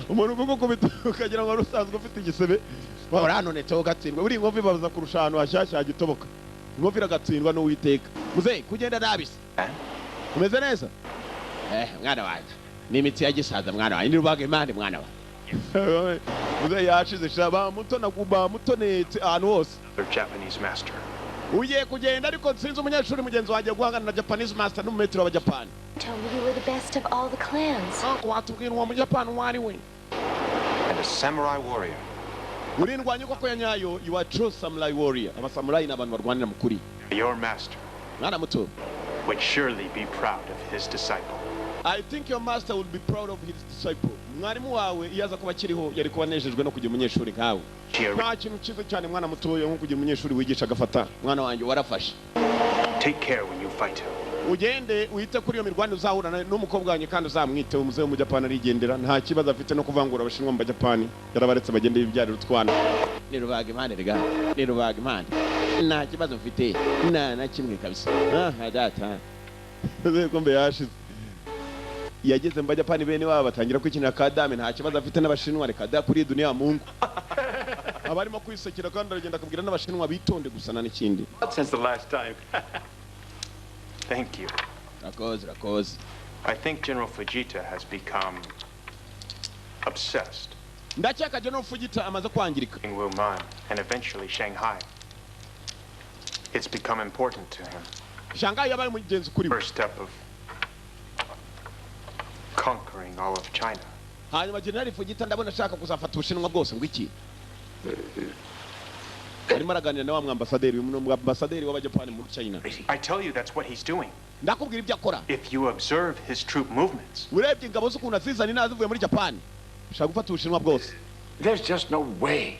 Umuntu kuko kubita ukagira ngo rusanzwe ufite igisebe waranonetse ugatsindwa buri nkovi babuza kurusha ahantu hashyashya gitoboka. Inkovi iragatsindwa n'Uwiteka. Muze kugenda nabise. Umeze neza? Mwana wanjye. Nimitsi yagisaza mwana wanjye nirubaga imande mwana wa. Muze yashize shaba muto nakuba mutonetse ahantu hose.
The Japanese master.
Ugiye kugenda ariko nsinzi umunyeshuri mugenzi wanjye guhangana na Japanese master n'umumetero wa Japan.
Told me you were the best of all the clans.
Watubwira uwo mu Japan wari we.
And a samurai warrior.
Urindwanye koko ya nyayo, you are true samurai warrior. Abasamurai n'abantu barwanira mukuri.
Your master.
Mwana muto.
Would surely be proud of his disciple.
I think your master will be proud of his disciple. Mwarimu wawe iyaza kuba kiriho yari kubanejejwe no kugira umunyeshuri nkawe. Nta kintu cyiza cyane mwana muto nko kugira umunyeshuri wigisha agafata. Mwana wanjye warafashe.
Take care when you fight him.
Ugende uhite kuri iyo mirwano uzahura n'umukobwa wanjye kandi uzamwite umuze mu Japan arigendera nta kibazo afite no kuvangura abashinwa mu Japan yarabaretse bagende ibyariro twana nirubaga imana rega nirubaga imana nta kibazo mfite na kimwe kabisa data kombe yashize yageze mu Japan bene wabo batangira kwikinira kadame nta kibazo afite n'abashinwa reka da kuri dunia ya Mungu abarimo kwisekera kandi aragenda akabwira n'abashinwa bitonde gusa na n'ikindi.
Since the last time. Thank you.
Rakoze.
I think General Fujita has become obsessed.
Ndachaka General Fujita amaze kwangirika.
In Wuhan and eventually Shanghai. It's become important to him.
Shanghai yabaye mugenzi kuri.
First step of conquering all of China.
Hanyuma General Fujita ndabona ashaka kuzafata Ubushinwa bwose ngwiki. Arimo araganira na wa mwambasaderi umwambasaderi w'Abajapani muri China.
I tell you that's what he's doing.
Ndakubwira ibyo akora.
If you observe his troop movements.
Urebye ingabo z'ukuntu azizana nazivuye muri Japan. Ushaka gufata Ubushinwa bwose.
There's just no way.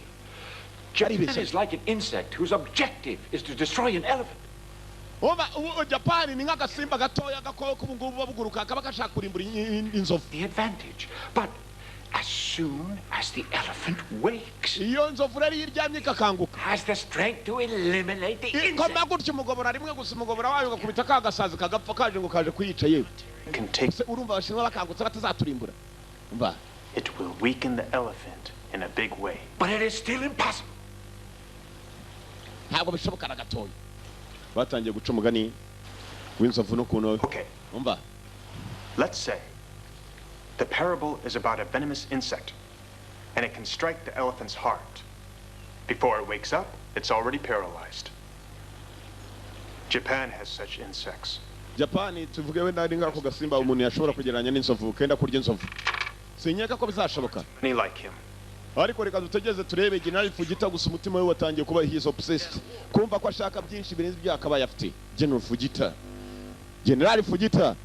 Japan is like an insect whose objective is to destroy an elephant.
Japan ni nk'agasimba gatoya gakoko ubu ngubu babuguruka kaba gashaka kurimbura inzovu.
The advantage, but as soon as the elephant wakes,
iyo nzovu rero iryamye ikakanguka,
has the strength to eliminate the insect.
Ingoma gutyo umugobora rimwe gusa umugobora wayo gakubita kagasazi kagapfa kaje ngo kaje kuyica yewe. Urumva abashinwa bakangutse batazaturimbura. Umva.
It will weaken the elephant in a big way.
But it is still impossible.
Ntabwo bishoboka na gatoya. Batangiye guca umugani w'inzovu no kuno.
Okay.
Umva.
Let's say the parable is about a venomous insect, and it can strike the elephant's heart. Before it wakes up, it's already paralyzed. Japan has such insects.
Japan tuvuge wenda ari ngako gasimba umuntu yashobora kugeranya n'inzovu kenda kurya inzovu. Sinyeka ko bizashoboka.
Many like him.
Ariko reka dutegeze turebe General Fujita gusa umutima we watangiye kuba he is obsessed. Kumva ko ashaka byinshi birenze ibyo akabaye afite. General Fujita. General Fujita.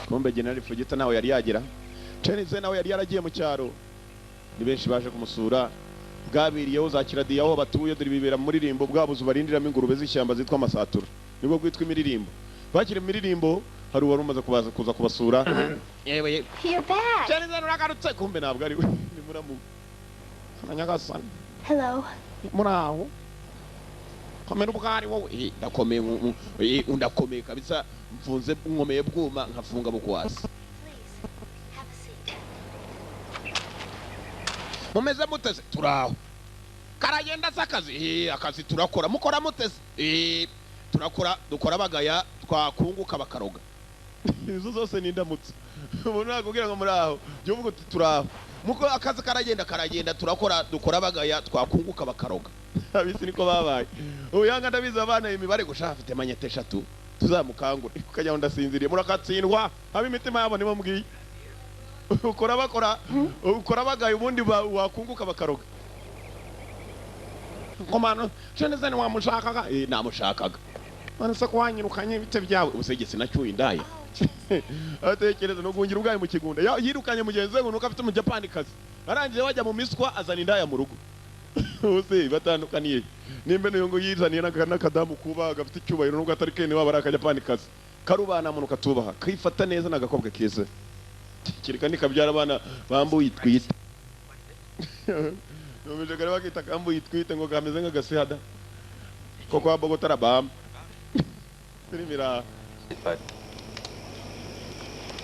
kumbe General Fugita nawe yari yagira Chenze nawe yari yaragiye mu cyaro ni benshi baje kumusura bwabiriyeho za kiradiyo aho batuye dore bibera muri rimbo bwabuze barindiramo ingurube z'ishyamba zitwa amasatura nibwo gwitwa imiririmbo bakire imiririmbo hari uwari umaze kuza kubasura yewe
You're back.
Chenze nuragarutse kumbe ntabwo ari we ni muramu Nyagasani.
Hello.
Muraho. Komera ubwari wowe ndakomeye undakomeye kabisa mfunze nkomeye bwuma nkafunga bukwasi. Mumeze muteze turaho. Karagenda zakazi akazi turakora mukora muteze dukora bagaya twakunguka bakaroga. Izo zose ni ndamutse. Umuntu nakubwira ngo muraho byo uvuga uti turaho. Muko akazi karagenda dukora bagaya twakunguka bakaroga. Abisi niko babaye. Yanga ndabiza abana imibare gusha afite manyete 3 tuzamukangura ukajya ndasinziriye murakatsindwa habe imitima yabo nibo mbwiye. Ukora bagaya ubundi wakunguka bakaroga. Komano Chenze ni wamushakaga namushakaga. Manase kwanyirukanye bite byawe ubusegetse nacyuye ndaye. Atekereza no gungira ubwaye mu kigunda yirukanye mugenzi we nuko afite mu Japan kazi arangiye wajya mu miswa azana indaya mu rugo bose batandukaniye nimbe no ngo yizaniye nakadamu kuba gafite icyubahiro nubwo atari kene waba araka Japan kazi karubana muntu katubaha kayifata neza nagakobwa keza kirika nikabyara abana bambuye itwite nomeje gare bakita kambuye itwite ngo kameze nk'agasihada koko abogota rabam Primira
but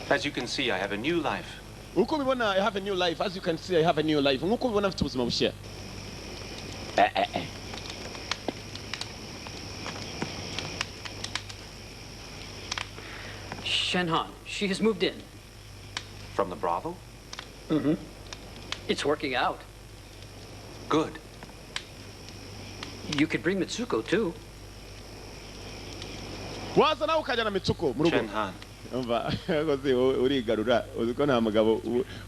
as you can see, I have a new life.
I have a new life. As you can see, I have a new life.
Shenhan, she has moved in.
From the Bravo?
Mm-hmm. It's working out.
Good.
You could bring Mitsuko, too.
Shenhan.
Urigarura uziko nta mugabo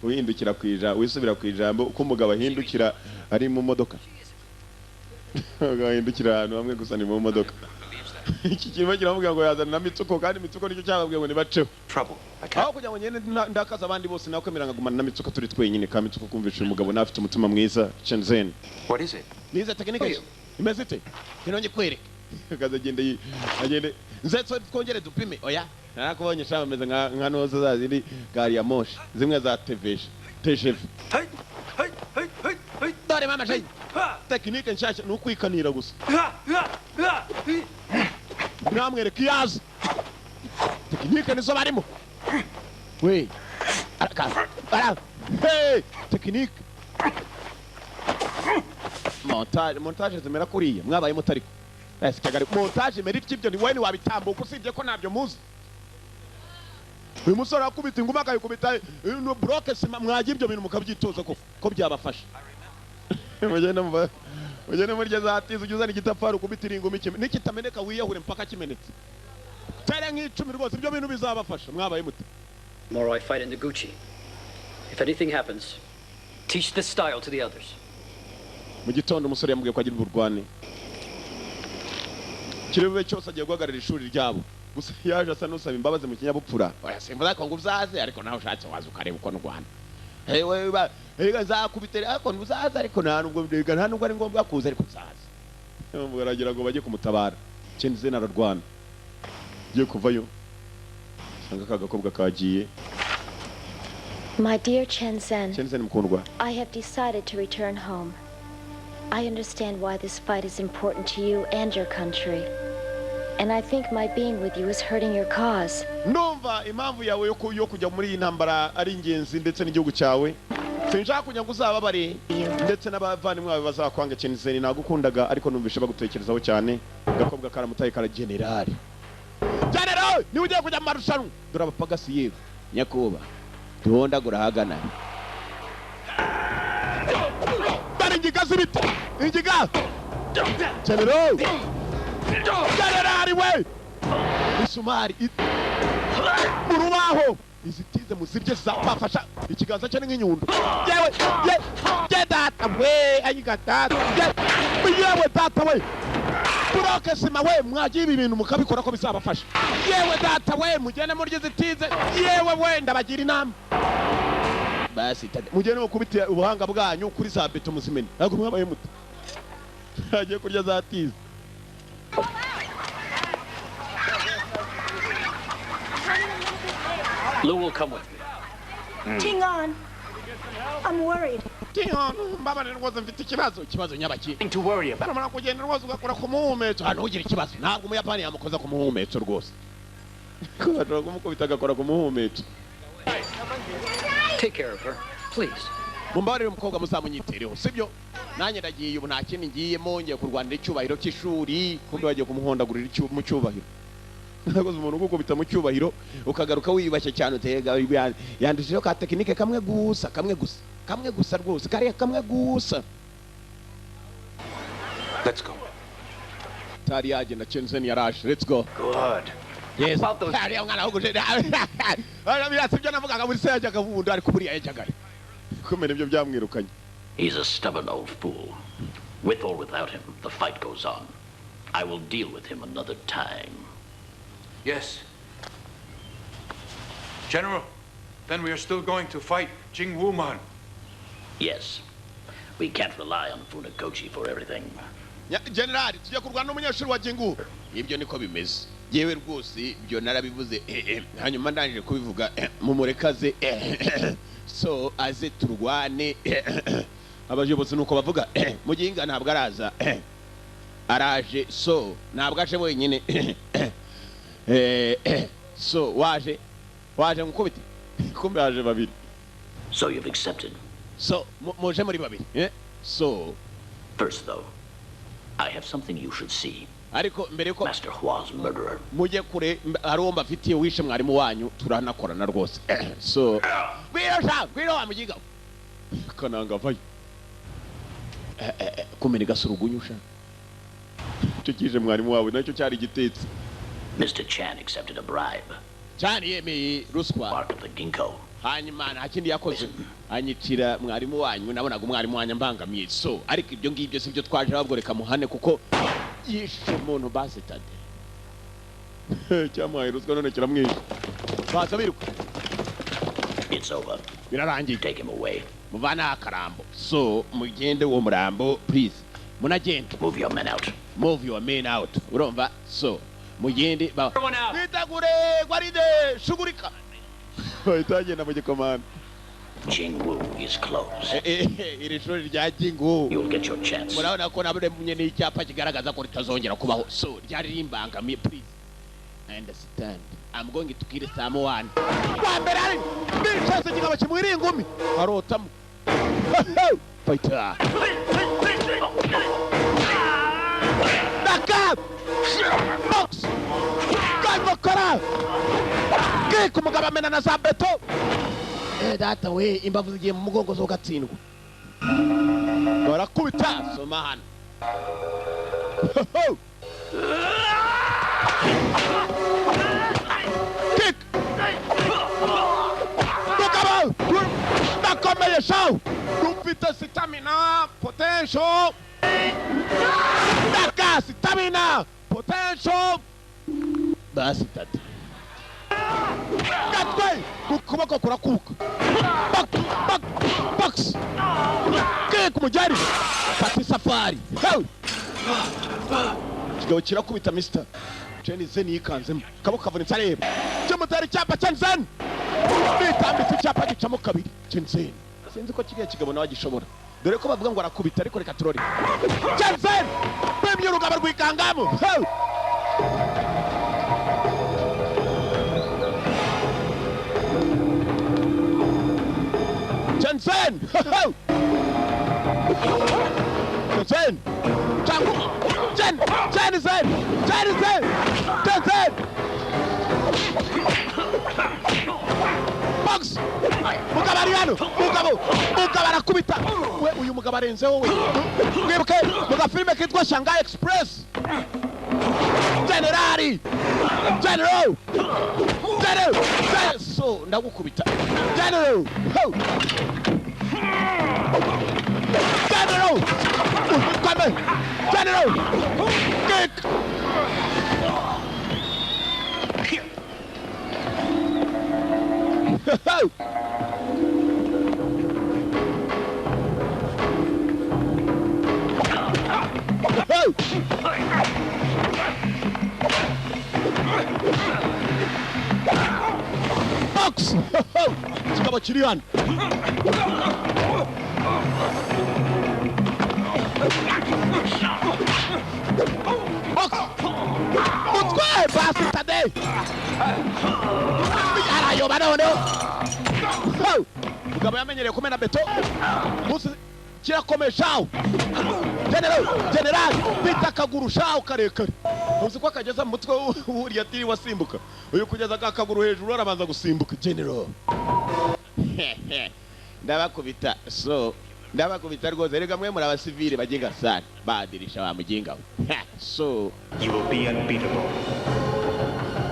uhindukira kwija wisubira kwijambo ko umugabo ahindukira ari mu modoka agahindukira ahantu hamwe gusa ni mu modoka iki kintu kiravuga ngo yazana na Mitsuko kandi Mitsuko nicyo cyababwiye ngo nibaceho aho kugira ngo nyene ndakaza abandi bose nakwemera ngagumana na Mitsuko turi twenyine ka Mitsuko kumvisha umugabo nafite umutima mwiza Shenzhen.
What is it?
Niza technique imeze ite kinonye kwereka kaza agende nzetso twongere dupime oya narakubonye shama meze nka nozo zazindi gari ya moshi zimwe za TGV dore mama shay technique nshasha nukwikanira gusa namwereka yazo technique nizo barimo we ara hey technique montage zimera kuriya mwabaye mutariko Kagari montage merit kibyo ni wene wabitambuka usibye ko nabyo muzi uyu musore akubita inguma akayikubita no bloke sima mwagira ibyo bintu mukabyitoza ko byabafasha mugende muri gezatiza ujuzana igitafari ukubitira ingumi nikitameneka wiyahure mpaka kimenetse tere nk'icumi rwose ibyo bintu bizabafasha mwabaye muti
Tomorrow I fight in the Gucci. If anything happens, teach this style to the others.
Mu gitondo umusore yambwiye ko agira uburwane kirebe cyose agiye guhagarara ishuri ryabo gusa yaje asa n'usaba imbabazi mu kinyabupfura oya simvuza ko ngo uzaze ariko nawe ushatse waza ukareba uko n'Rwanda hewe zakubitera ariko uzaze ariko nta nubwo ari ngombwa kuza ariko uzaze baragira ngo bajye kumutabara Chenze nararwana giye kuvayo sanga kagakobwa kagiye.
My dear Chenzen,
mkundwa,
I have decided to return home. I understand why this fight is important to you and your country. And I think my being with you is hurting your cause.
Numva impamvu yawe yo kujya muri iyi ntambara ari ingenzi ndetse n'igihugu cyawe. Sinshaka kujya nguzababare ndetse n'abavandimwe bawe bazakwanga Chenzen nagukundaga ariko numvishe bagutekerezaho cyane. Gakobwa karamutaye kara general. General, ni ugiye kujya mu marushanwa. Dore abapagasi yewe. Nyakuba. Tuhondagura hagana. Ingiga zibita. Ingiga. General. General we. Isumari. Murubaho. Izitize muzirye zapafasha. Ikiganza cyane nk'inyundo. Yewe. Ye data we. Ayiga data. Yewe data we. buroke sima we mwagiye ibi bintu mukabikora ko bizabafasha yewe data we mugene murye zitize yewe we ndabagira inama basi mugene mukubite ubuhanga bwanyu kuri za beto muzimene ntabwo mwabaye muto agiye kurya zatize
Lou will come with me.
Ting on. I'm worried.
Ting on. Mbaba nirwoza mfite ikibazo nyabaki.
Nothing to worry about.
Bana kugenda rwoza ugakora ku muhumetso. Hano ugira ikibazo. Ntabwo umuyapani yamukoza ku muhumetso rwose. Ko kumukubita agakora ku muhumetso.
Take care of her, please.
Mumbarire umukobwa muzamunyitereho, sibyo? Nanye ndagiye ubu nta kindi ngiyemo ngiye kurwanira icyubahiro cy'ishuri, kumbe bagiye kumuhondagurira mu cyubahiro. Nakoze umuntu gukubita mu cyubahiro ukagaruka wiyubashye cyane utega yandushijeho ka tekinike kamwe gusa rwose kariya kamwe gusa.
Let's go.
Tari yaje na Chenzen yaraje. Let's go.
Good.
Yes. Tari mwana huguje. Arabirasa ibyo navugaga muri se yajyaga vundo ariko buri yajyaga. Kumene ibyo byamwirukanye.
He's a stubborn old fool. With or without him, the fight goes on. I will deal with him another time.
Yes. General, then we are still going to fight Jing Wu-man.
Yes. We can't rely on Funakoshi for everything.
General, tujya kurwana n'umunyeshuri wa Jingu. Ibyo niko bimeze. Yewe rwose byo narabivuze hanyuma ndangije kubivuga mumurekaze so aze turwane abayobozi nuko bavuga Muginga ntabwo araza araje so ntabwo aje wenyine so waje mukubite kumbe aje babiri.
So you've accepted.
So muje muri babiri so
first though I have something you should see.
Ariko mbere ko
Master Hua's murderer.
Muje kure aromba afitiye wishe mwarimu wanyu turanakorana rwose so gwiro wa Muginga kananga vayo kumene gasurugunyusha tukije mwarimu wawe nacyo cyari gitetse.
Mr. Chan accepted a bribe.
Chan yemeye ruswa.
Part of the ginkgo.
Hanyuma nta kindi yakoze anyicira mwarimu wanyu nabonaga umwarimu wanyu mbangamiye so ariko ibyo ngibyo sibyo twaje babworeka muhane kuko yishe umuntu basitade cyamwaye ruswa none kiramwishe baza biruka.
It's over.
Birarangiye.
Take him away.
Muvana akarambo so mugende wo murambo please munagenda.
Move your men out.
Move your men out. Urumva so mugende ba nitagure gwaride shugurika itagenda mu gikomanda.
Jingwu is closed.
Iri shuri rya Jingwu.
You'll get your chance.
Murabona ko nabure munye n'icyapa kigaragaza ko ritazongera kubaho so ryari rimbangamiye please. I understand. I'm going to kill someone. Kwa mbere ari bicaze kigabo kimwiri ingumi arotamu. Fighter. Back box. Kara. Ke kumugaba mena na zabeto. Data we imbavu zigiye mu mugongo zo gatsindwa. Barakubita somahana. Kick. Mugaba. Nakomeye show. Dupita stamina potential. Daka stamina potential. Basi tati. Gatway kukuboko kurakuka. Box. Kick mujari. Pati safari. Kigaho kirakubita Mr. Chenzen yikanzemo. Kaboko kavunitse areba. Cyamutari cyapa Chenzen. Bitambitse cyapa gicamo kabiri. Chenzen. Sinzi ko kiriya kigabo nawe gishobora. Dore ko bavuga ngo arakubita ariko reka turore. Chenzen. Bemye urugabo rwikangamo. Chenzen! Chenzen! Chenzen! Box! Mugabo ariano! Mugabo arakubita! We uyu mugabo arenzeho we! Mwibuke muga filime kitwa Shanghai Express! General! So ndagukubita! General! Come General! Kick! Box! Kikaba kiri hano. Box! Mutwe basi Tadei! Arayoba noneho. Mugabo yamenyereye kumena beto. Musi kirakomeshaho. General bita kaguru shaho karekare. Uzi ko akageza mu mutwe wuriya tiri wasimbuka. Uyu kugeza akaguru hejuru arabanza gusimbuka General. Ndabakubita ndabakubita rwose rega mwe muri abasivile baginga sana badirisha wa muginga. So
you will be unbeatable.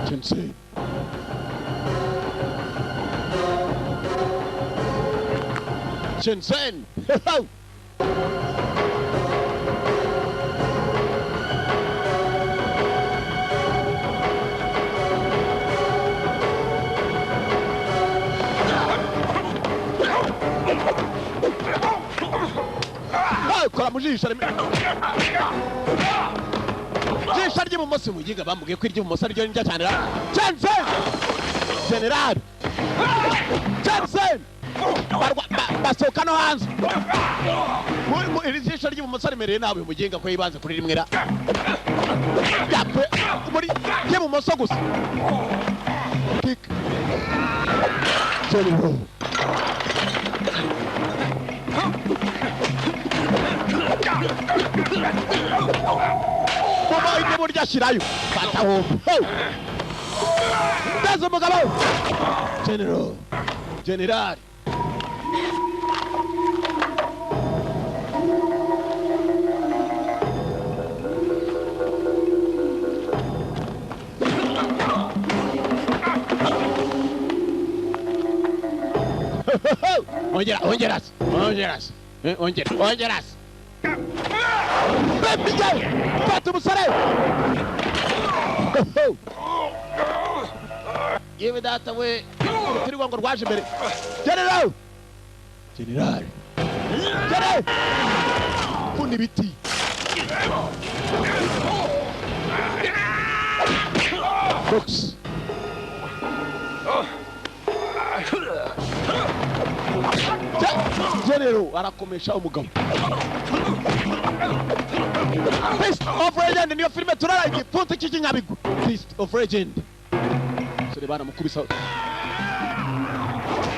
Sensei. Sensei. Kora mujisha jisha ry'ibumoso mugiga bamubwiye ko iry'ibumoso ryo njya cyane Jensen General Jensen basoka no hanze iri jisha ry'ibumoso rimereye nawe muginga ko yibanze kuri rimwe ra yapwe muri ry'ibumoso gusa kick General Mama ine burya shirayo fata homo Dazo mugabo General Ongeras Bebijay Fatu musare Yewe data we turi ngo rwaje mbere General Kuni biti Box General arakomesha umugabo Fist of Legend niyo filime turaranye punte kiki nyabigu Fist of Legend Sore bana mukubisa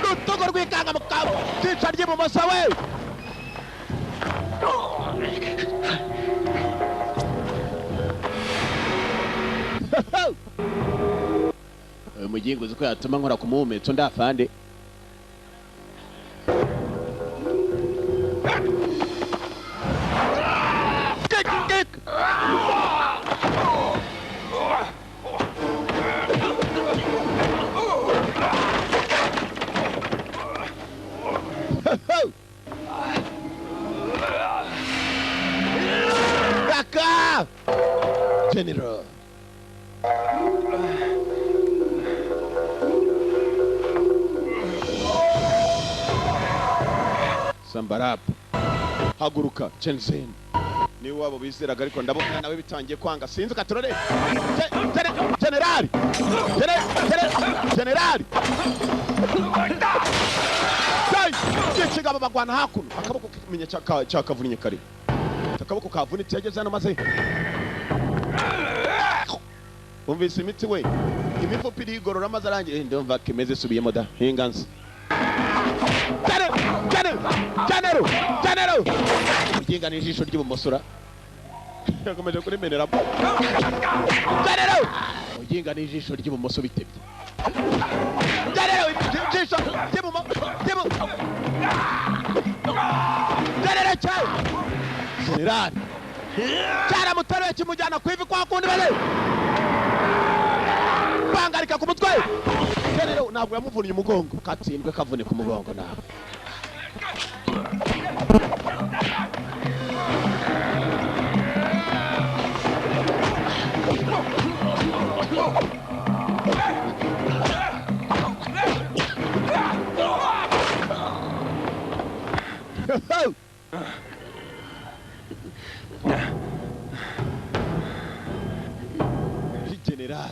Lutogo rwikanga mukabo Ticha ry'ibumoso we Mugingo uzi ko yatuma nkora ku muhumetso ndafande Kaka General Sambarap haguruka Jensen ni wabo bizeraga ariko ndabona nawe bitangiye kwanga sinzi katurore General Kigaba bagwana hakuno akaboko kimenya cyakavunnye kare akaboko kavunitse yageze hano maze umvise imiti we imifupi irigorora maze arangiye ndumva kimeze subiyemo da hinganza General uginga n'ijisho ry'ibumosora yakomeje kurimenera General uginga n'ijisho ry'ibumoso bitebye General ijisho ry'ibumoso General cyara mutare kimujyana kwivi kwa kundi bale bangarika ku mutwe General ntabwo yamuvunnye umugongo katsindwe kavune ku mugongo nawe General.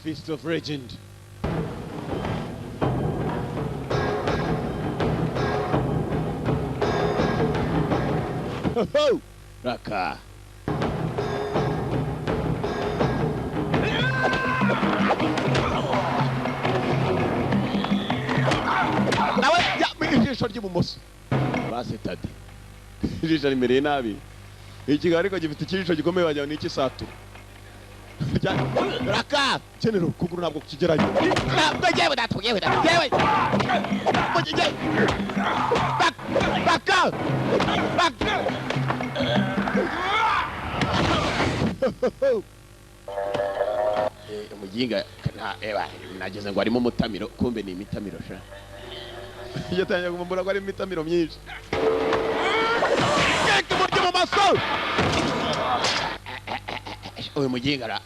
Feast of Legend. Ho! Raka. Nawe ijisho ry'ibumoso basetade ijisho rimereye nabi ikigali ariko gifite ikijisho gikomeye wagira n'iki satura Raka General kuguru ntabwo kukigerayo ntabwo yewe yewe mugije Raka Mujinga nageze ngo arimo mutamiro kumbe ni imitamiro sha yatangiye kumubura ko ari imitamiro myinshi Keke muryo mu maso Oye mujinga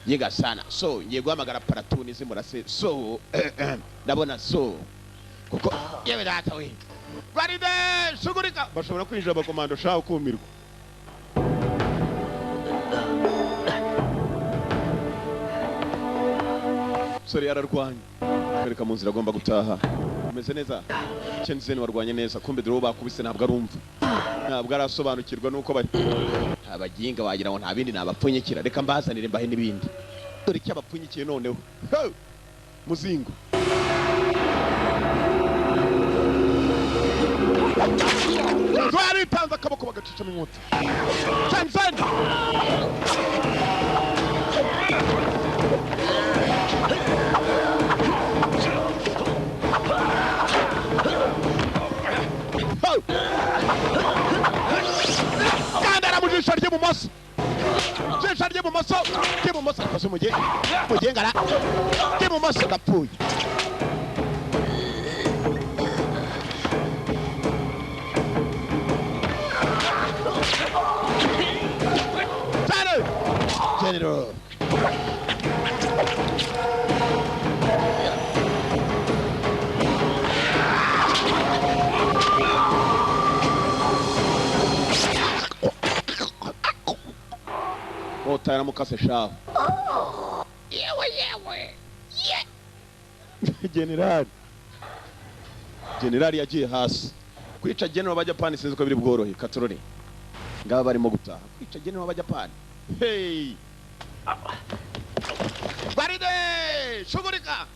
yiga sana so ngiye guhamagara paratuni zimurase so ndabona so kuko yewe data we baride shugurika bashobora kwinjira abakomando shaho kumirwa sori yararwanye kwereka mu nzira agomba gutaha umeze neza Chenzeni warwanye neza kumbe dore bakubise ntabwo arumva ntabwo arasobanukirwa nuko bari abaginga wagira ngo nta bindi nabapfunyikira reka mbazanire mbahe nibindi dore icyo abapfunyikiye noneho muzingo twari tanza akaboko bagacica mu nkota Chenzeni Kandara mujisho ry'ibumoso jisho ry'ibumoso akoze mugengara ry'ibumoso gapfuye General Otara mukase shaho yewe General yagiye hasi kwica General w'Abajapani sinzi ko biri bworohe katorore ngaba barimo gutaha kwica General w'Abajapani hey baride shugurika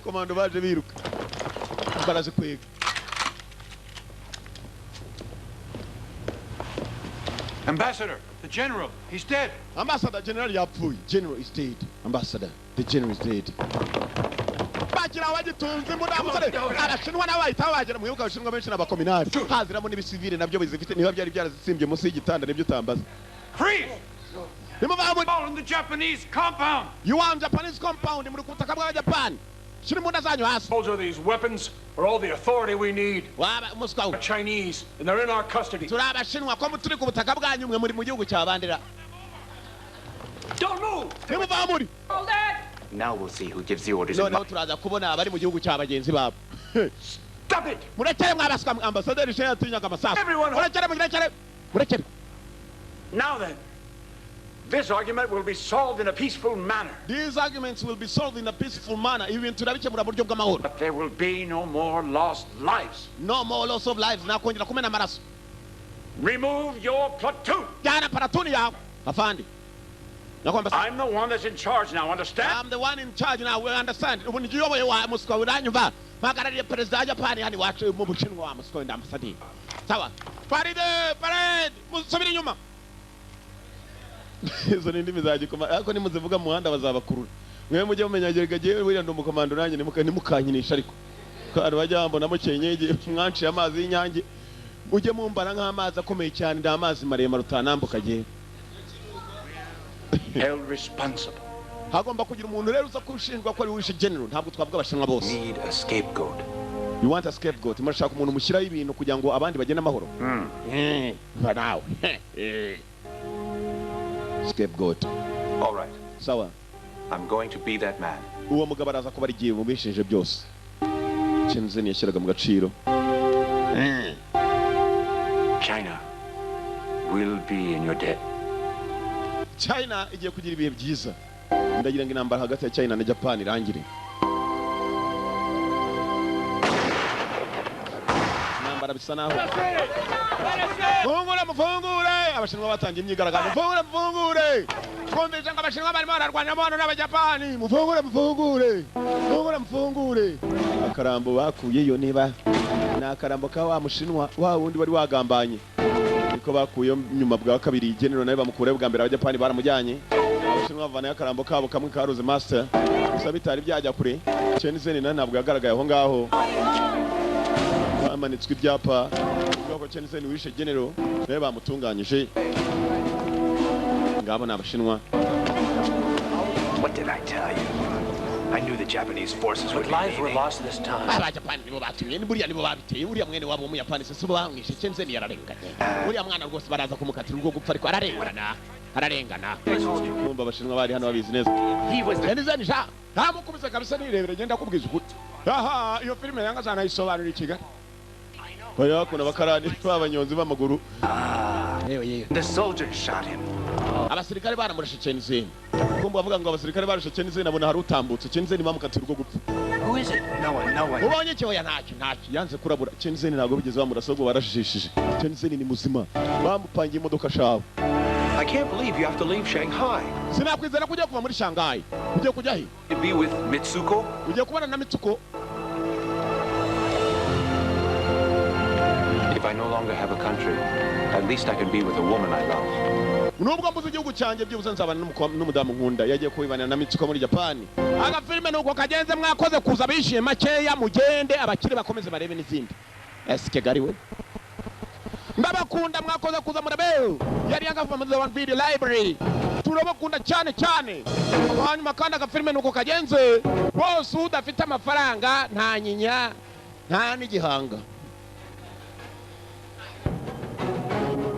komando baje biruka baraze kwega
Ambassador, the general, he's dead.
Ambassador, General yapfuye. General is dead. Ambassador, the general is dead. Bakira wagitunze mu namusore. Arashinwa n'abahita bagera mu yuka ushinwa benshi n'abakominari. Haziramo n'ibisivile nabyo bizifite niba byari byarazisimbye munsi y'igitanda nibyo utambaza.
Freeze! All in the Japanese compound.
You want Japanese compound muri kutaka bwa Japan.
Those are these weapons are all the authority we need. We're Chinese, and they're in our custody.
Don't move!
Hold it! Now we'll see who gives the orders.
No, turaza kubona abari mu gihugu cy'abagenzi babo.
Stop it!
Everyone!
Now then, this argument will be solved in a peaceful manner.
These arguments will be solved in a peaceful manner.
But there will be no more lost lives.
No more loss of lives.
Remove your platoon. I'm the one that's in charge now, understand?
I'm the one in charge now, we understand. When you are izo ni ndimi zagikoma ariko nimuzivuga mu muhanda bazabakurura mwe mujye mumenya geregagiye wira ndo mukomando nanjye nimukanyinisha ariko kandi bajya bambona mu cyenyege mwanci amazi y'inyange ujye mumbara nk'amazi akomeye cyane nda amazi maremare utanambuka gihe
held responsible.
Hagomba kugira umuntu rero uza kushinjwa ko ari wishe general ntabwo twavuga abashinwa bose.
Need a scapegoat.
You want a scapegoat? Murashaka umuntu mushyiraho ibintu kugira ngo abandi bagende amahoro. Now. Scapegoat.
All right.
Sawa.
I'm going to be that man.
Uwo mugabo araza kuba ari giye mu bishinje byose. Chenzeni yashyiraga mu gaciro.
China will be in your debt.
China igiye kugira ibihe byiza. Ndagira ngo intambara hagati ya China na Japan irangire. Intambara bisa naho. Mufungure! Abashinwa batangiye imyigaragambyo. Mufungure! Twumvise ngo abashinwa barimo bararwanya abantu n'abajapani. Mufungure! Akarambo bakuyeyo niba ni akarambo ka wa mushinwa wa wundi wari wagambanye. Niko bakuye nyuma bwa kabiri general nawe bamukure bwa mbere abajapani baramujyanye. Abashinwa bavana akarambo kabo kamwe ka Rose Master. Gusa bitari byajya kure. Shenzhen na ntabwo yagaragaye aho ngaho. Bamanitswe ibyapa. Ko Shenzhen wishe general nawe bamutunganyije. Ngabo n'abashinwa.
What did I tell you? I knew the Japanese forces would be
lives were lost this time.
Abajapani nibo batumye ni buriya nibo babiteye buriya mwene wabo mu Yapani se bamwishe Shenzhen yararenganye. Buriya mwana rwose baraza kumukatira ubwo gupfa ariko ararengana. Kumva abashinwa bari hano babizi neza. Shenzhen sha ntamukubise kabisa nirebere genda kubwiza ukuri. Aha iyo filime Yanga zana isobanura ikigali. Baya kuna bakarani b'abanyonzi b'amaguru.
The soldiers shot him.
Abasirikare baramurashe Shenzhen. Kumva bavuga ngo abasirikare barashe Shenzhen abona hari utambutse Shenzhen bamukatira ubwo gupfa.
Who is it? No one.
Ubonye cyo ntacyo yanze kurabura Shenzhen ntabwo bigeze bamurasa ubwo barashishije. Shenzhen ni muzima. Bamupangiye imodoka shawe.
I can't believe you have to leave Shanghai.
Sinakwizera kujya kuva muri Shanghai. Ujye kujya he?
To be with Mitsuko?
Ujye kubana na Mitsuko.
If I no longer have a country, at least I can be with a woman I love.
Nubwo mbuze igihugu cyanjye byibuze nzabana n'umudamu nkunda yagiye kubibanira na Mitsuko muri Japan. Aga filime nuko kagenze mwakoze kuza bishime makeya mugende abakiri bakomeze barebe n'izindi. Eske gariwe? Ndabakunda mwakoze kuza murabe. Yari yagavuga mu One Video Library. Turabakunda cyane. Hanyuma kandi aga filime nuko kagenze. Bose udafite amafaranga nta nyinya nta n'igihanga.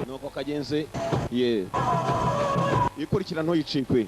Nuko kagenze ikurikira ntoyicikwe.